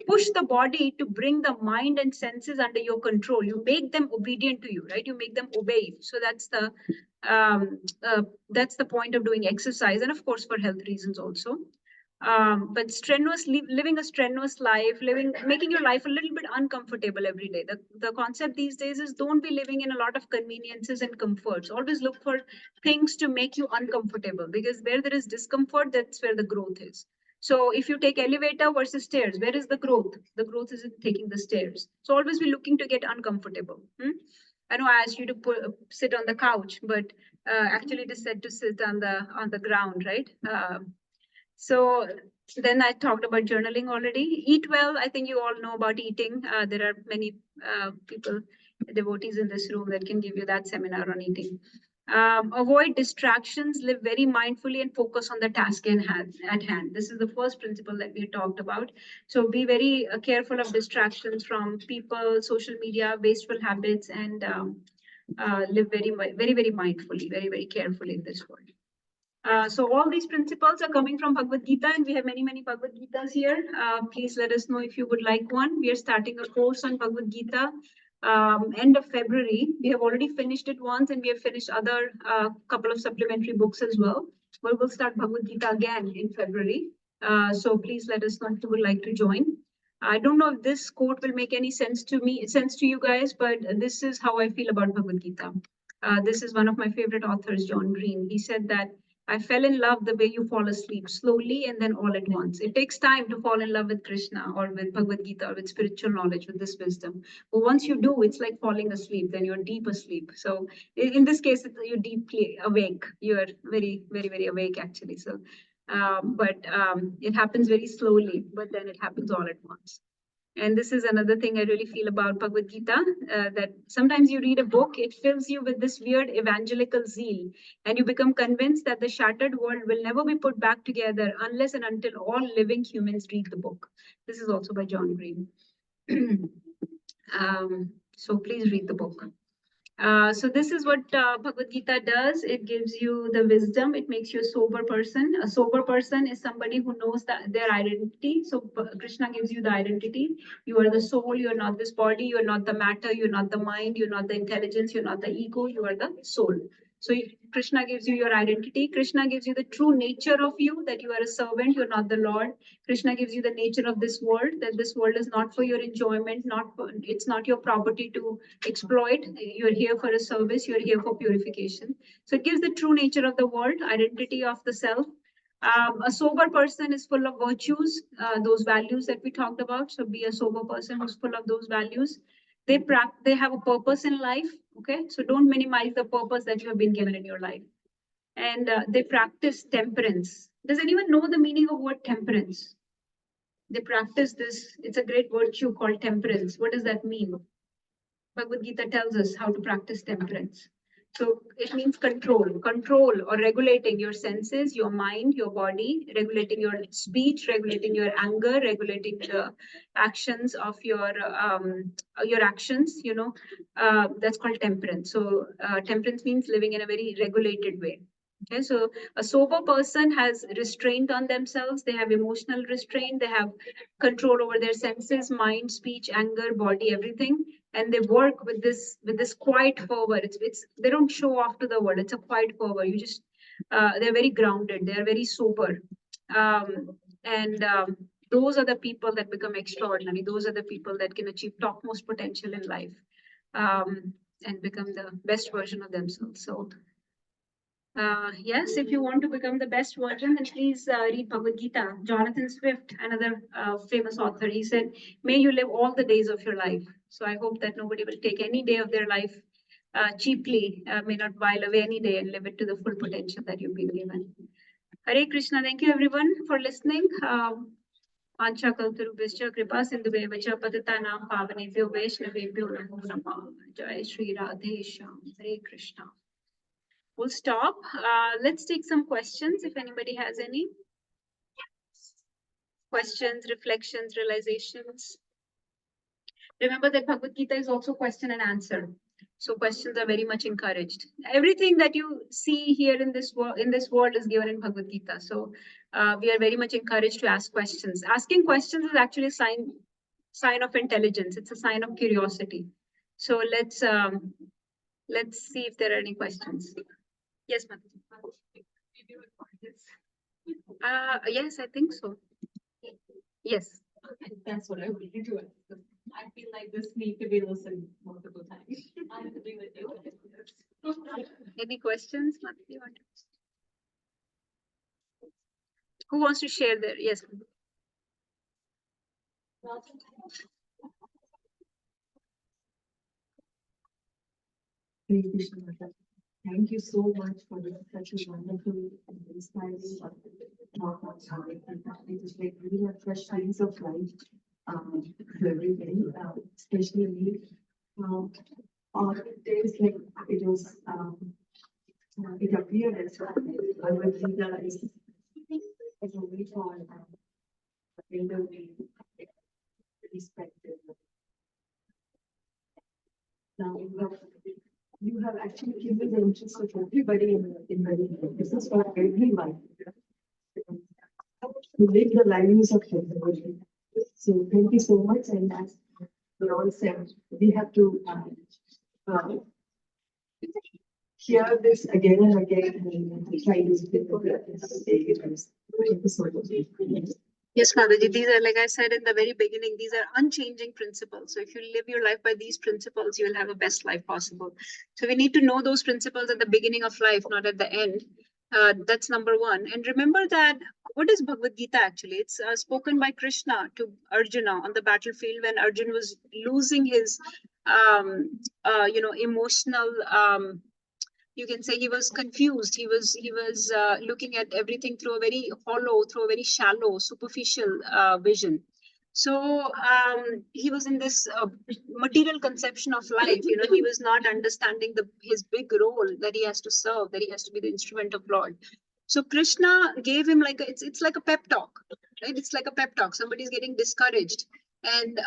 push the body to bring the mind and senses under your control. You make them obedient to you, right? You make them obey you. So that's the point of doing exercise, and of course for health reasons also. But living a strenuous life, making your life a little bit uncomfortable every day. The concept these days is don't be living in a lot of conveniences and comforts. Always look for things to make you uncomfortable, because where there is discomfort, that's where the growth is. So if you take elevator versus stairs, where is the growth? The growth is in taking the stairs. So always be looking to get uncomfortable. I know I asked you to sit on the couch, but actually it is said to sit on the ground, right? So then I talked about journaling already. Eat well. I think you all know about eating. There are many people, devotees in this room that can give you that seminar on eating. Avoid distractions, live very mindfully and focus on the task at hand. This is the first principle that we talked about. So be very careful of distractions from people, social media, wasteful habits, and live very, very, very mindfully, very, very carefully in this world. So all these principles are coming from Bhagavad Gita, and we have many, many Bhagavad Gitas here. Please let us know if you would like one. We are starting a course on Bhagavad Gita end of February. We have already finished it once, and we have finished other couple of supplementary books as well. But we'll start Bhagavad Gita again in February. So please let us know if you would like to join. I don't know if this quote will make any sense to you guys, but this is how I feel about Bhagavad Gita. This is one of my favorite authors, John Green. He said that I fell in love the way you fall asleep, slowly and then all at once. It takes time to fall in love with Krishna or with Bhagavad Gita or with spiritual knowledge, with this wisdom. But once you do, it's like falling asleep, then you're deep asleep. So in this case, you're deeply awake. You're very, very, very awake actually. So, it happens very slowly, but then it happens all at once. And this is another thing I really feel about Bhagavad Gita, that sometimes you read a book, it fills you with this weird evangelical zeal, and you become convinced that the shattered world will never be put back together unless and until all living humans read the book. This is also by John Green. So please read the book. So this is what Bhagavad Gita does. It gives you the wisdom. It makes you a sober person. A sober person is somebody who knows their identity. So Krishna gives you the identity. You are the soul. You are not this body. You are not the matter. You're not the mind. You're not the intelligence. You're not the ego. You are the soul. So Krishna gives you your identity. Krishna gives you the true nature of you, that you are a servant. You're not the Lord. Krishna gives you the nature of this world, that this world is not for your enjoyment. It's not your property to exploit. You're here for a service. You're here for purification. So it gives the true nature of the world, identity of the self. A sober person is full of virtues, those values that we talked about. So be a sober person who's full of those values. They have a purpose in life. Okay, so don't minimize the purpose that you have been given in your life. And they practice temperance. Does anyone know the meaning of word temperance? They practice this. It's a great virtue called temperance. What does that mean? Bhagavad Gita tells us how to practice temperance. So it means control or regulating your senses, your mind, your body, regulating your speech, regulating your anger, regulating the actions of your actions, that's called temperance. So temperance means living in a very regulated way. Okay, so a sober person has restraint on themselves. They have emotional restraint. They have control over their senses, mind, speech, anger, body, everything. and they work with this quiet fervor. It's they don't show off to the world. It's a quiet fervor. You just they're very grounded. They're very sober, and those are the people that become extraordinary. Those are the people that can achieve topmost potential in life, and become the best version of themselves. So yes, if you want to become the best version, then please read Bhagavad Gita. Jonathan Swift, another famous author, he said, "May you live all the days of your life." So I hope that nobody will take any day of their life cheaply, may not while away any day and live it to the full potential that you've been given. Hare Krishna. Thank you everyone for listening. Pancha Kaltarubhischa Kripa Sindhubevacha Patatanam Pavanebhyo Vaishnavebhyo Namo Namah. Jai Shri Radhe Shyam. Hare Krishna. We'll stop. Let's take some questions if anybody has any questions, reflections, realizations. Remember that Bhagavad Gita is also question and answer. So questions are very much encouraged. Everything that you see here in this world is given in Bhagavad Gita. So we are very much encouraged to ask questions. Asking questions is actually a sign of intelligence. It's a sign of curiosity. So let's see if there are any questions. Yes, Mataji. Yes, I think so. Yes. That's what I would do. I feel like this need to be listened multiple times. I agree with you. Any questions, Mataji? Who wants to share their? Yes. Thank you so much for such a wonderful and inspiring talk on topic. It is like really a fresh signs of life every day, especially me. On days like it was, it appeared as Bhagavad Gita is a way for elderly perspective. Now you have actually given the interest of everybody in the this is for everyone to live the lives of everybody. So thank you so much, and as Ron said, we have to hear this again and again and try to speak of it. Thank you so much. Yes, Mataji, these are, like I said in the very beginning, these are unchanging principles. So if you live your life by these principles, you will have a best life possible. So we need to know those principles at the beginning of life, not at the end. That's number one. And remember that what is Bhagavad Gita actually? It's spoken by Krishna to Arjuna on the battlefield when Arjuna was losing his, emotional, you can say he was confused. He was looking at everything through a very hollow, through a very shallow, superficial vision. So he was in this material conception of life. He was not understanding his big role that he has to serve, that he has to be the instrument of Lord. So Krishna gave him it's like a pep talk, right? It's like a pep talk. Somebody's getting discouraged, and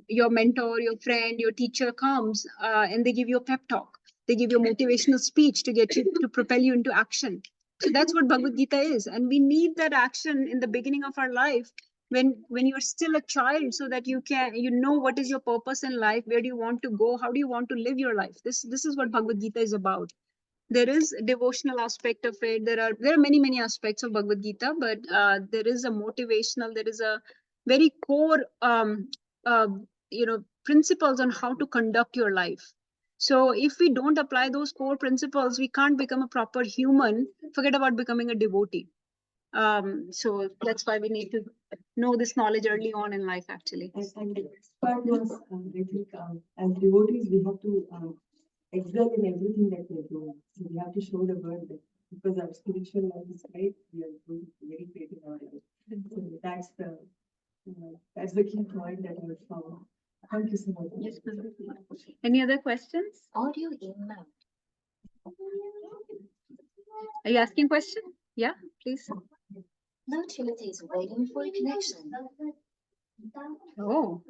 your mentor, your friend, your teacher comes and they give you a pep talk. They give you a motivational speech to get you to propel you into action. So that's what Bhagavad Gita is. And we need that action in the beginning of our life when you're still a child, so that you know what is your purpose in life, where do you want to go, how do you want to live your life. This is what Bhagavad Gita is about. There is a devotional aspect of it. There are many aspects of Bhagavad Gita, but there is a motivational, there is a very core principles on how to conduct your life. So if we don't apply those core principles, we can't become a proper human. Forget about becoming a devotee. So that's why we need to know this knowledge early on in life, actually. And the part was, I think, as devotees, we have to excel in everything that we're doing. So we have to show the world that because our spiritual life is great, we are doing very great in our life. So that's the key point that I found. Thank you so much. Yes, any other questions? Audio inbound. Are you asking question? Yeah, please. No Trinity is waiting for a connection. Oh,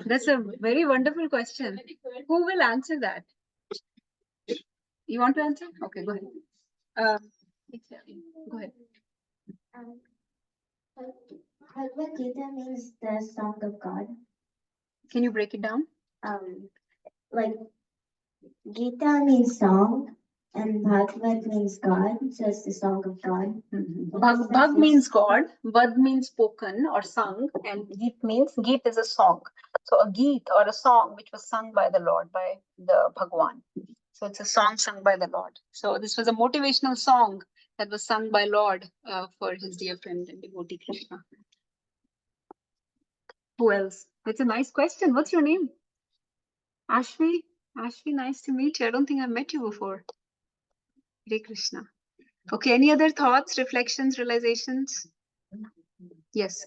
that's a very wonderful question. Who will answer that? You want to answer? Okay, go ahead. Go ahead. Bhagavad Gita means the song of God. Can you break it down? Like Gita means song and Bhagavad means God, so it's the song of God. Bhag means God, Vad means spoken or sung, and Geet means Geet is a song. So a Geet or a song which was sung by the Lord, by the Bhagwan. So it's a song sung by the Lord. So this was a motivational song that was sung by Lord for his dear friend and devotee Krishna. Who else? That's a nice question. What's your name? Ashvi? Ashvi, nice to meet you. I don't think I've met you before. Hare Krishna. Okay, any other thoughts, reflections, realizations? Yes.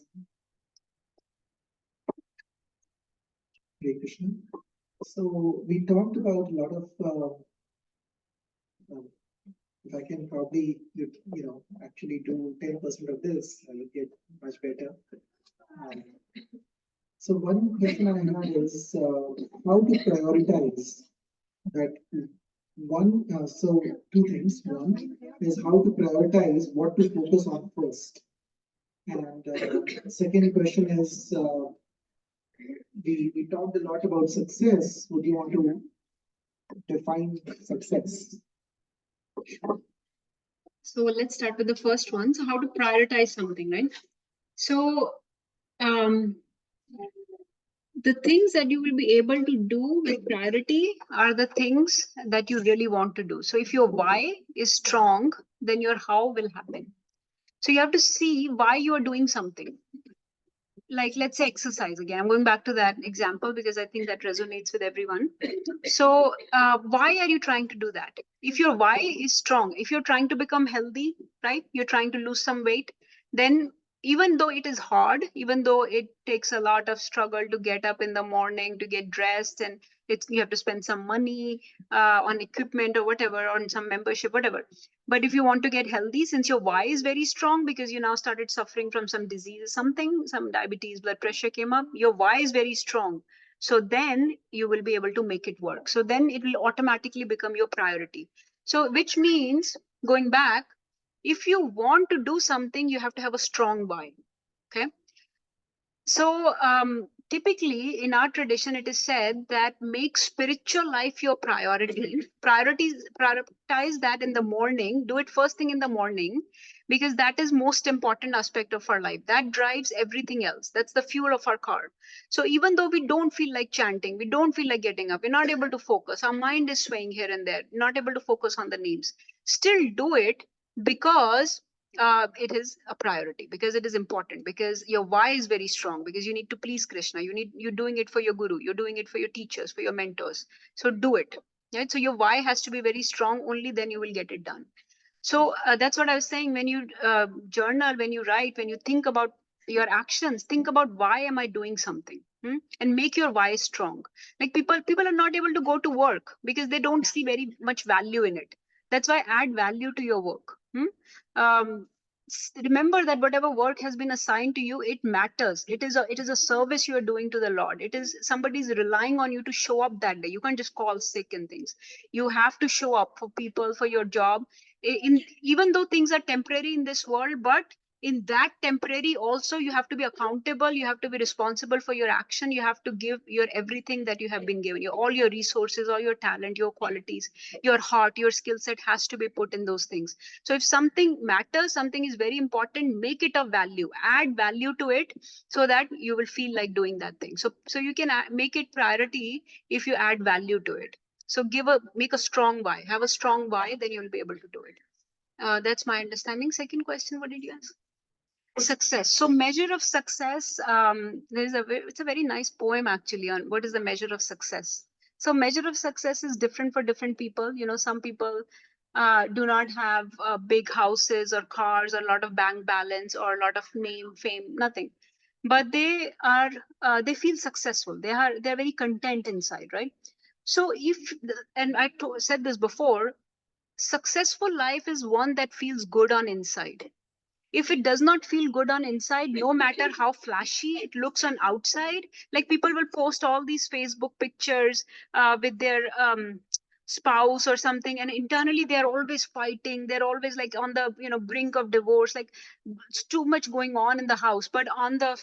Hare Krishna. So we talked about a lot of, if I can probably, actually do 10% of this, I will get much better. So one question I have is how to prioritize that one. So two things. One is how to prioritize what to focus on first. And second question is we talked a lot about success. Would you want to define success? So let's start with the first one. So how to prioritize something, right? So the things that you will be able to do with priority are the things that you really want to do. So if your why is strong, then your how will happen. So you have to see why you are doing something. Like, let's say exercise again. I'm going back to that example because I think that resonates with everyone. So why are you trying to do that? If your why is strong, if you're trying to become healthy, right? You're trying to lose some weight, then even though it is hard, even though it takes a lot of struggle to get up in the morning, to get dressed, and you have to spend some money on equipment or whatever, on some membership, whatever. But if you want to get healthy, since your why is very strong because you now started suffering from some disease, some diabetes, blood pressure came up, your why is very strong. So then you will be able to make it work. So then it will automatically become your priority. So which means, going back, if you want to do something, you have to have a strong why. Okay. So typically in our tradition, it is said that make spiritual life your priority. Prioritize that in the morning. Do it first thing in the morning, because that is most important aspect of our life. That drives everything else. That's the fuel of our car. So even though we don't feel like chanting, we don't feel like getting up, we're not able to focus. Our mind is swaying here and there, not able to focus on the names. Still do it because it is a priority, because it is important, because your why is very strong, because you need to please Krishna. You're doing it for your guru, you're doing it for your teachers, for your mentors. So do it. Right? So your why has to be very strong, only then you will get it done. So that's what I was saying. When you journal, when you write, when you think about your actions, think about why am I doing something, and make your why strong. Like people are not able to go to work because they don't see very much value in it. That's why add value to your work. Remember that whatever work has been assigned to you, it matters. It is a service you are doing to the Lord. It is somebody's relying on you to show up that day. You can't just call sick and things. You have to show up for people, for your job. Even though things are temporary in this world, but in that temporary also you have to be accountable, you have to be responsible for your action, you have to give your everything that you have been given, all your resources, all your talent, your qualities, your heart, your skill set has to be put in those things. So if something matters, something is very important, make it of value, add value to it, so that you will feel like doing that thing. So you can make it priority if you add value to it. So make a strong why, have a strong why, then you'll be able to do it. That's my understanding. Second question, what did you ask? Success. So measure of success. It's a very nice poem actually on what is the measure of success. So measure of success is different for different people. Some people do not have big houses or cars or a lot of bank balance or a lot of name, fame, nothing. But they feel successful. They're very content inside, right? So and said this before, successful life is one that feels good on inside. If it does not feel good on inside, no matter how flashy it looks on outside, like people will post all these Facebook pictures with their spouse or something, and internally they're always fighting, they're always like on the brink of divorce, like it's too much going on in the house, but on the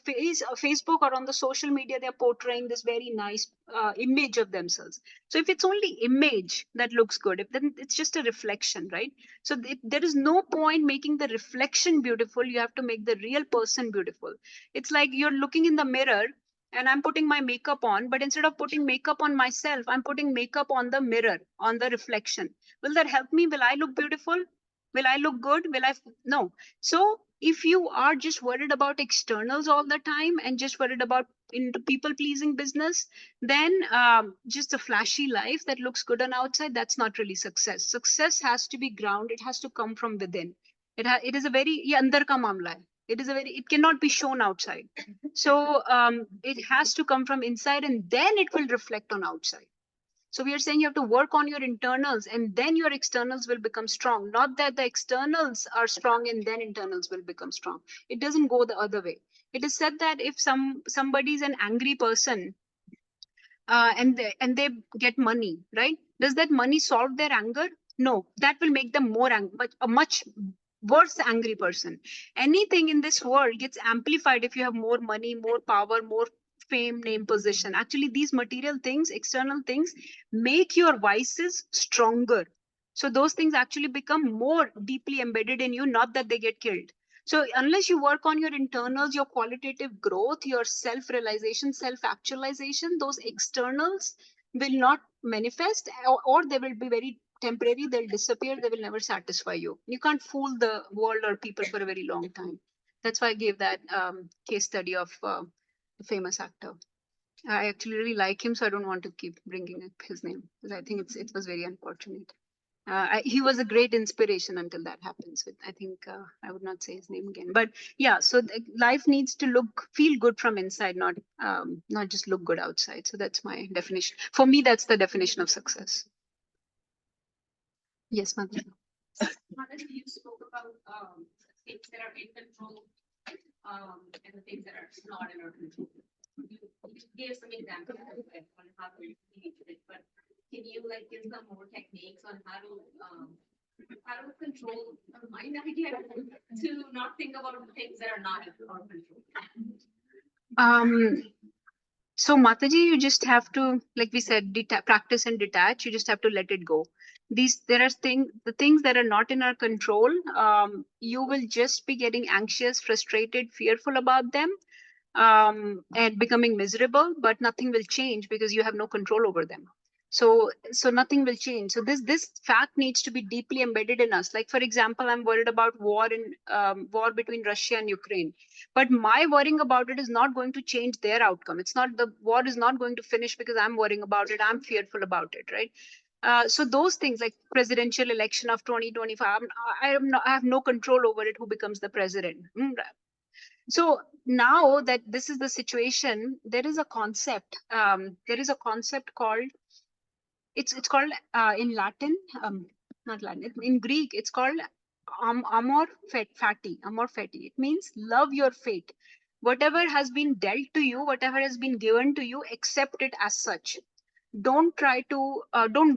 Facebook or on the social media they're portraying this very nice image of themselves. So if it's only image that looks good, if then it's just a reflection, right? So there is no point making the reflection beautiful. You have to make the real person beautiful. It's like you're looking in the mirror and I'm putting my makeup on, but instead of putting makeup on myself, I'm putting makeup on the mirror, on the reflection. Will that help me? Will I look beautiful? Will I look good? Will I? No. So if you are just worried about externals all the time and just worried about into people pleasing business, then just a flashy life that looks good on outside, that's not really success. Success has to be grounded. It has to come from within. It is a very, ye andar ka mamla hai. It is a very, it cannot be shown outside. So it has to come from inside and then it will reflect on outside. So we are saying you have to work on your internals and then your externals will become strong. Not that the externals are strong and then internals will become strong. It doesn't go the other way. It is said that if somebody is an angry person and they get money, right? Does that money solve their anger? No, that will make them more angry, but a much worse angry person. Anything in this world gets amplified if you have more money, more power, more fame, name, position. Actually, these material things, external things, make your vices stronger. So those things actually become more deeply embedded in you, not that they get killed. So unless you work on your internals, your qualitative growth, your self-realization, self-actualization, those externals will not manifest, or they will be very temporary, they'll disappear, they will never satisfy you. You can't fool the world or people for a very long time. That's why I gave that case study of the famous actor. I actually really like him, so I don't want to keep bringing up his name because I think it was very unfortunate. He was a great inspiration until that happens. With I think I would not say his name again, but yeah. So life needs to feel good from inside, not just look good outside. So that's my definition. For me, that's the definition of success. Yes, Madhu. Mataji, you spoke about things that are in control and the things that are not in our control. You gave some examples on how to deal with it, but can you like give some more techniques on how to control our mind idea to not think about things that are not in our control? So Mataji, you just have to, like we said, practice and detach. You just have to let it go. The things that are not in our control, you will just be getting anxious, frustrated, fearful about them, and becoming miserable, but nothing will change because you have no control over them. So nothing will change. So this fact needs to be deeply embedded in us. Like, for example, I'm worried about war between Russia and Ukraine, but my worrying about it is not going to change their outcome. It's not, the war is not going to finish because I'm worrying about it. I'm fearful about it, right? So those things like presidential election of 2025, I have no control over it, who becomes the president. So now that this is the situation, there is a concept. There is a concept called, it's called in Latin, not Latin, in Greek, it's called amor fati. It means love your fate. Whatever has been dealt to you, whatever has been given to you, accept it as such. Don't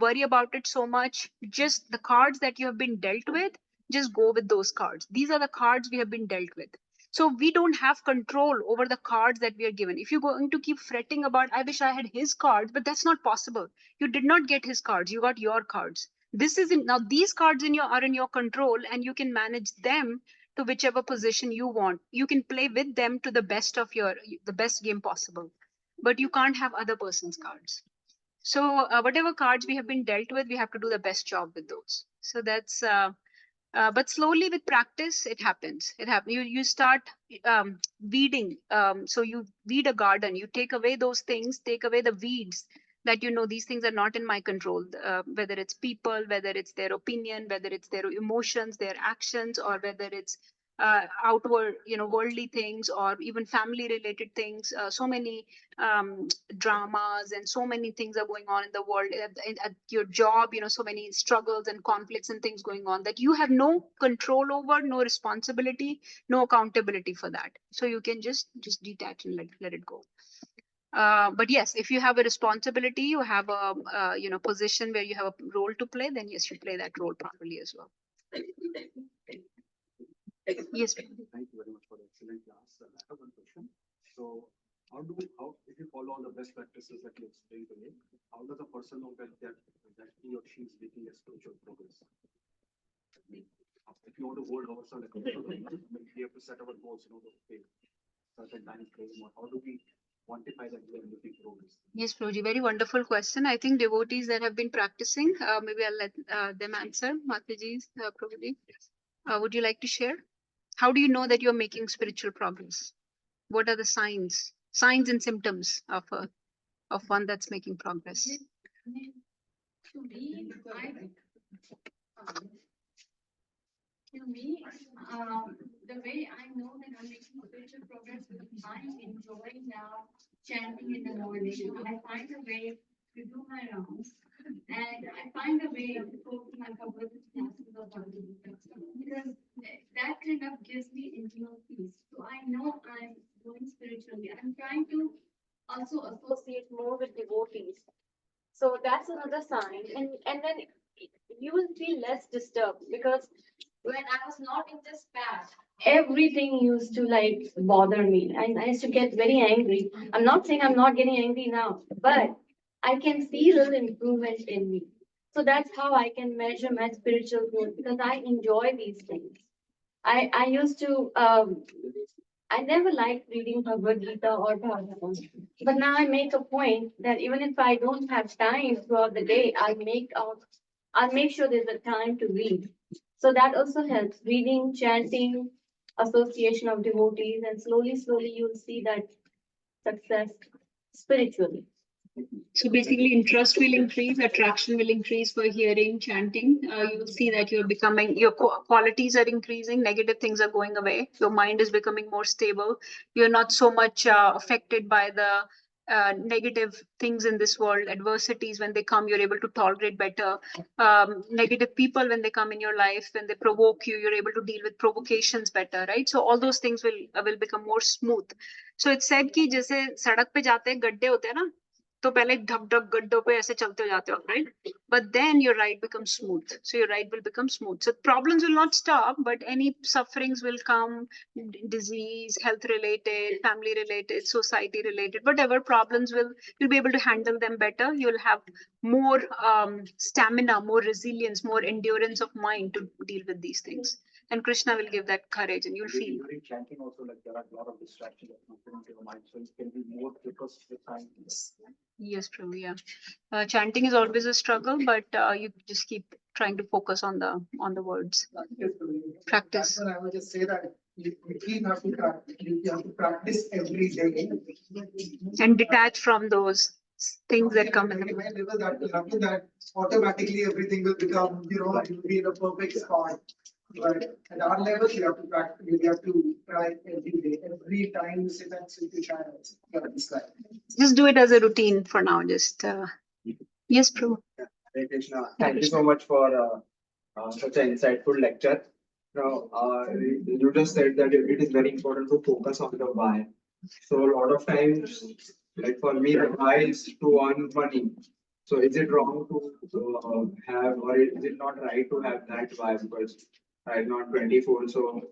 worry about it so much. Just the cards that you have been dealt with, just go with those cards. These are the cards we have been dealt with. So we don't have control over the cards that we are given. If you're going to keep fretting about, I wish I had his cards, but that's not possible. You did not get his cards, you got your cards. This isn't, now these cards are in your control, and you can manage them to whichever position you want. You can play with them to the best game possible, but you can't have other person's cards. So whatever cards we have been dealt with, we have to do the best job with those. So that's but slowly with practice, it happens. You start weeding. So you weed a garden, you take away those things, take away the weeds that, these things are not in my control, whether it's people, whether it's their opinion, whether it's their emotions, their actions, or whether it's outward, worldly things, or even family related things. So many dramas and so many things are going on in the world, at your job, so many struggles and conflicts and things going on that you have no control over, no responsibility, no accountability for that. So you can just detach and let it go. But yes, if you have a responsibility, you have a position where you have a role to play, then yes, you play that role properly as well. Yes. Thank you very much for the excellent class. I have one question. So, how if you follow all the best practices that you explained today, how does a person know that he or she is making a spiritual progress? If you want to hold ourselves accountable, we have to set our goals, okay, certain time frame, or how do we quantify that we are making progress? Yes, Prabhuji, very wonderful question. I think devotees that have been practicing, maybe I'll let them answer. Mataji, Prabhuji, would you like to share? How do you know that you're making spiritual progress? What are the signs and symptoms of one that's making progress? To me, the way I know that I'm making spiritual progress is I'm enjoying now chanting in the morning. I find a way to do my rounds, and I find a way to go to my public classes of because that kind of gives me internal peace. So I know I'm doing spiritually. I'm trying to also associate more with devotees. So that's another sign, and then you will feel less disturbed because when I was not in this path, everything used to like bother me, and I used to get very angry. I'm not saying I'm not getting angry now, but I can see little improvement in me. So that's how I can measure my spiritual growth because I enjoy these things. I used to I never liked reading Bhagavad Gita or Bhagavatam, but now I make a point that even if I don't have time throughout the day, I'll make sure there's a time to read. So that also helps. Reading, chanting, association of devotees, and slowly you'll see that success spiritually. So basically, interest will increase, attraction will increase for hearing, chanting. You will see that you're becoming, your qualities are increasing, negative things are going away. Your mind is becoming more stable. You're not so much affected by the negative things in this world. Adversities, when they come, you're able to tolerate better. Negative people, when they come in your life, when they provoke you, you're able to deal with provocations better, right? So all those things will become more smooth. So it's said कि जैसे सड़क पे जाते हैं गड्ढे होते हैं ना, तो पहले ढक ढक गड्ढों पे ऐसे चलते जाते हो, right? But then your ride becomes smooth. So your ride will become smooth. So problems will not stop, but any sufferings will come, disease, health related, family related, society related, whatever problems you'll be able to handle them better. You'll have more stamina, more resilience, more endurance of mind to deal with these things. And Krishna will give that courage, and you'll feel. During chanting also, like there are a lot of distractions that come into your mind, so it can be more focused with time. Yes, Prabhu, yeah. Chanting is always a struggle, but you just keep trying to focus on the words. Practice. That's what I would just say that you really have to practice. You have to practice every day. And detach from those things that come in the High level that will happen, that automatically everything will become, you'll be in a perfect spot. But at our level, you have to practice. You have to try every day. Every time you sit and sit to channels, Just do it as a routine for now. Just yes, Prabhu. Hare Krishna. Thank you so much for such an insightful lecture. Now, you just said that it is very important to focus on the why. So a lot of times, like for me, the why is to earn money. So is it wrong to have, or is it not right to have that why? Because I'm not 24, so.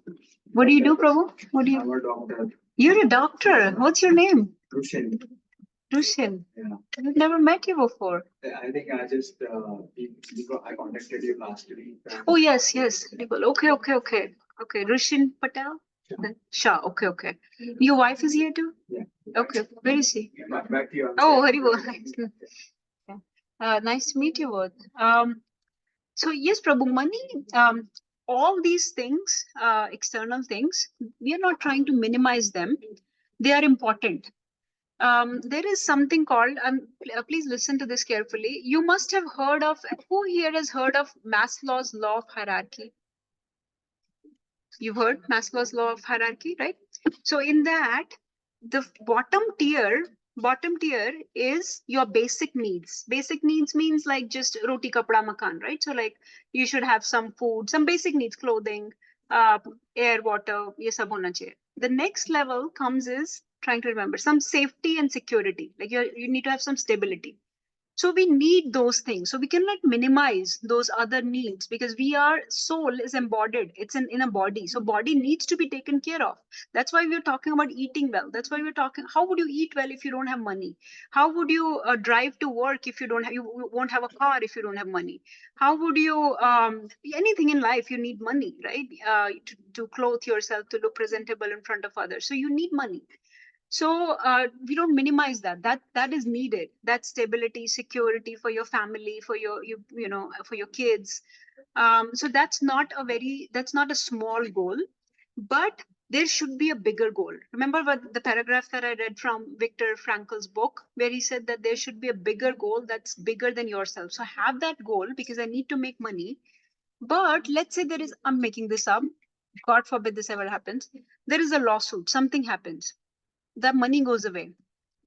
What do you do, Prabhu? What do you? I'm a doctor. You're a doctor. What's your name? Rushin. Rushin. Yeah. I've never met you before. I think I just I contacted you last week. Oh yes. Okay. Rushin Patel. Shah. Okay. Your wife is here too. Yeah. Okay. Where is she? Back to you. Oh, very well. Nice to meet you both. So yes, Prabhu, money, all these things, external things, we are not trying to minimize them. They are important. There is something called, please listen to this carefully. You must have heard of, who here has heard of Maslow's law of hierarchy? You've heard Maslow's law of hierarchy, right? So in that, the bottom tier is your basic needs. Basic needs means like just roti kapda makan, right? So like you should have some food, some basic needs, clothing, air, water, ye sab hona chahiye. The next level comes is trying to remember, some safety and security. Like you need to have some stability. So we need those things. So we cannot minimize those other needs because we are soul is embodied. It's in a body. So body needs to be taken care of. That's why we're talking about eating well. That's why we're talking, how would you eat well if you don't have money? How would you drive to work if you don't have, you won't have a car if you don't have money? How would you, anything in life, you need money, right? To clothe yourself, to look presentable in front of others. So you need money. So we don't minimize that. That is needed. That stability, security for your family, for you know, for your kids. So that's not a small goal, but there should be a bigger goal. Remember what the paragraph that I read from Viktor Frankl's book, where he said that there should be a bigger goal that's bigger than yourself. So have that goal because I need to make money. But let's say there is, I'm making this up. God forbid this ever happens. There is a lawsuit. Something happens, the money goes away.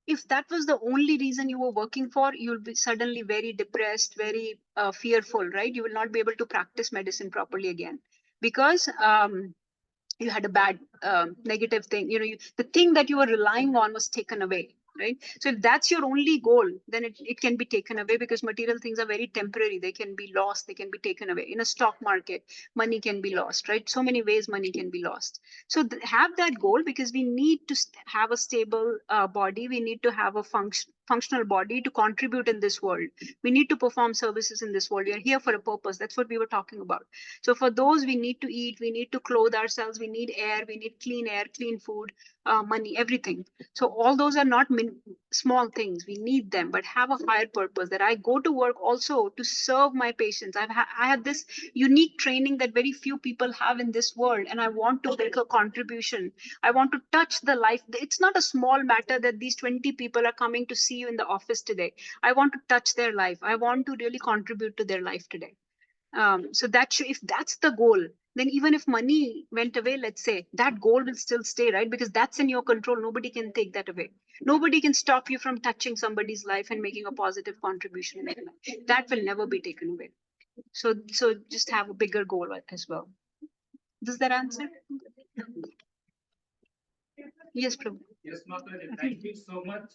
If that was the only reason you were working for, you'll be suddenly very depressed, very fearful, right? You will not be able to practice medicine properly again because you had a bad negative thing. You know, the thing that you were relying on was taken away, right? So if that's your only goal, then it can be taken away because material things are very temporary. They can be lost, they can be taken away. In a stock market, money can be lost, right? So many ways money can be lost. So have that goal because we need to have a stable body. We need to have a functional body to contribute in this world. We need to perform services in this world. We are here for a purpose. That's what we were talking about. So for those, we need to eat, we need to clothe ourselves, we need air, we need clean air, clean food, money, everything. So all those are not small things. We need them, but have a higher purpose that I go to work also to serve my patients. I have this unique training that very few people have in this world, and I want to make a contribution. I want to touch the life. It's not a small matter that these 20 people are coming to see you in the office today. I want to touch their life. I want to really contribute to their life today. So that if that's the goal, then even if money went away, let's say, that goal will still stay, right? Because that's in your control. Nobody can take that away. Nobody can stop you from touching somebody's life and making a positive contribution in their life. That will never be taken away. So just have a bigger goal as well. Does that answer? Yes, Prabhu. Yes, Mataji, thank you so much.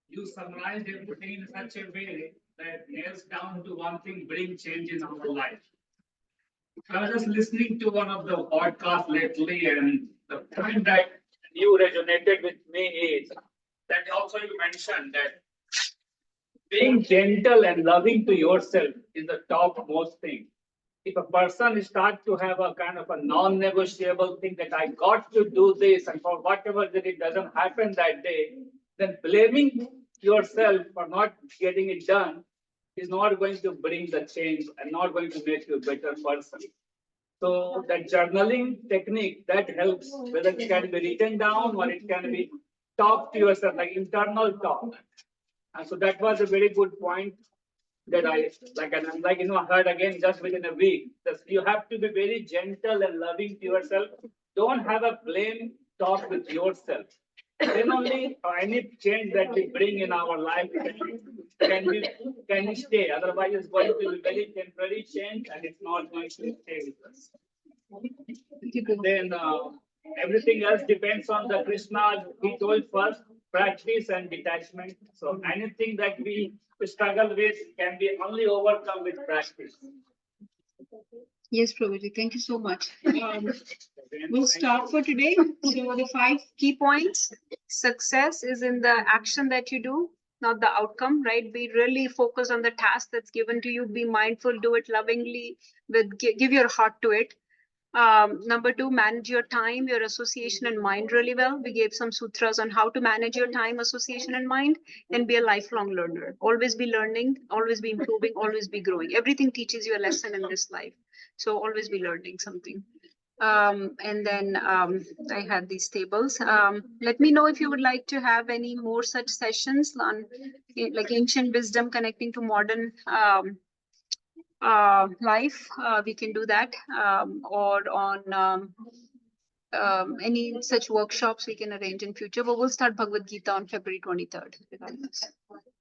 You summarized everything in such a way that nails down to one thing: bring change in our life. I was just listening to one of the podcasts lately, and the point that you resonated with me is that also you mentioned that being gentle and loving to yourself is the topmost thing. If a person starts to have a kind of a non-negotiable thing that I got to do this, and for whatever that it doesn't happen that day, then blaming yourself for not getting it done is not going to bring the change and not going to make you a better person. So that journaling technique that helps, whether it can be written down or it can be talk to yourself, like internal talk. And so that was a very good point that I like, and I'm like, I heard again just within a week. You have to be very gentle and loving to yourself. Don't have a blame talk with yourself. Then only any change that we bring in our life can stay. Otherwise, it's going to be very temporary change, and it's not going to stay with us. Then everything else depends on the Krishna. He told first practice and detachment. So anything that we struggle with can be only overcome with practice. Yes, Prabhuji, thank you so much. We'll stop for today. So the 5 key points: success is in the action that you do, not the outcome, right? Be really focused on the task that's given to you. Be mindful, do it lovingly, give your heart to it. Number 2, manage your time, your association and mind really well. We gave some sutras on how to manage your time, association and mind, and be a lifelong learner. Always be learning, always be improving, always be growing. Everything teaches you a lesson in this life. So always be learning something. And then I had these tables. Let me know if you would like to have any more such sessions on like ancient wisdom connecting to modern life. We can do that, or on any such workshops we can arrange in future. But we'll start Bhagavad Gita on February 23rd.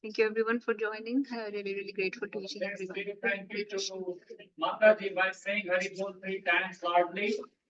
Thank you everyone for joining. Really grateful to each and everyone. Thank you to Mataji by saying Hari Bol 3 times loudly.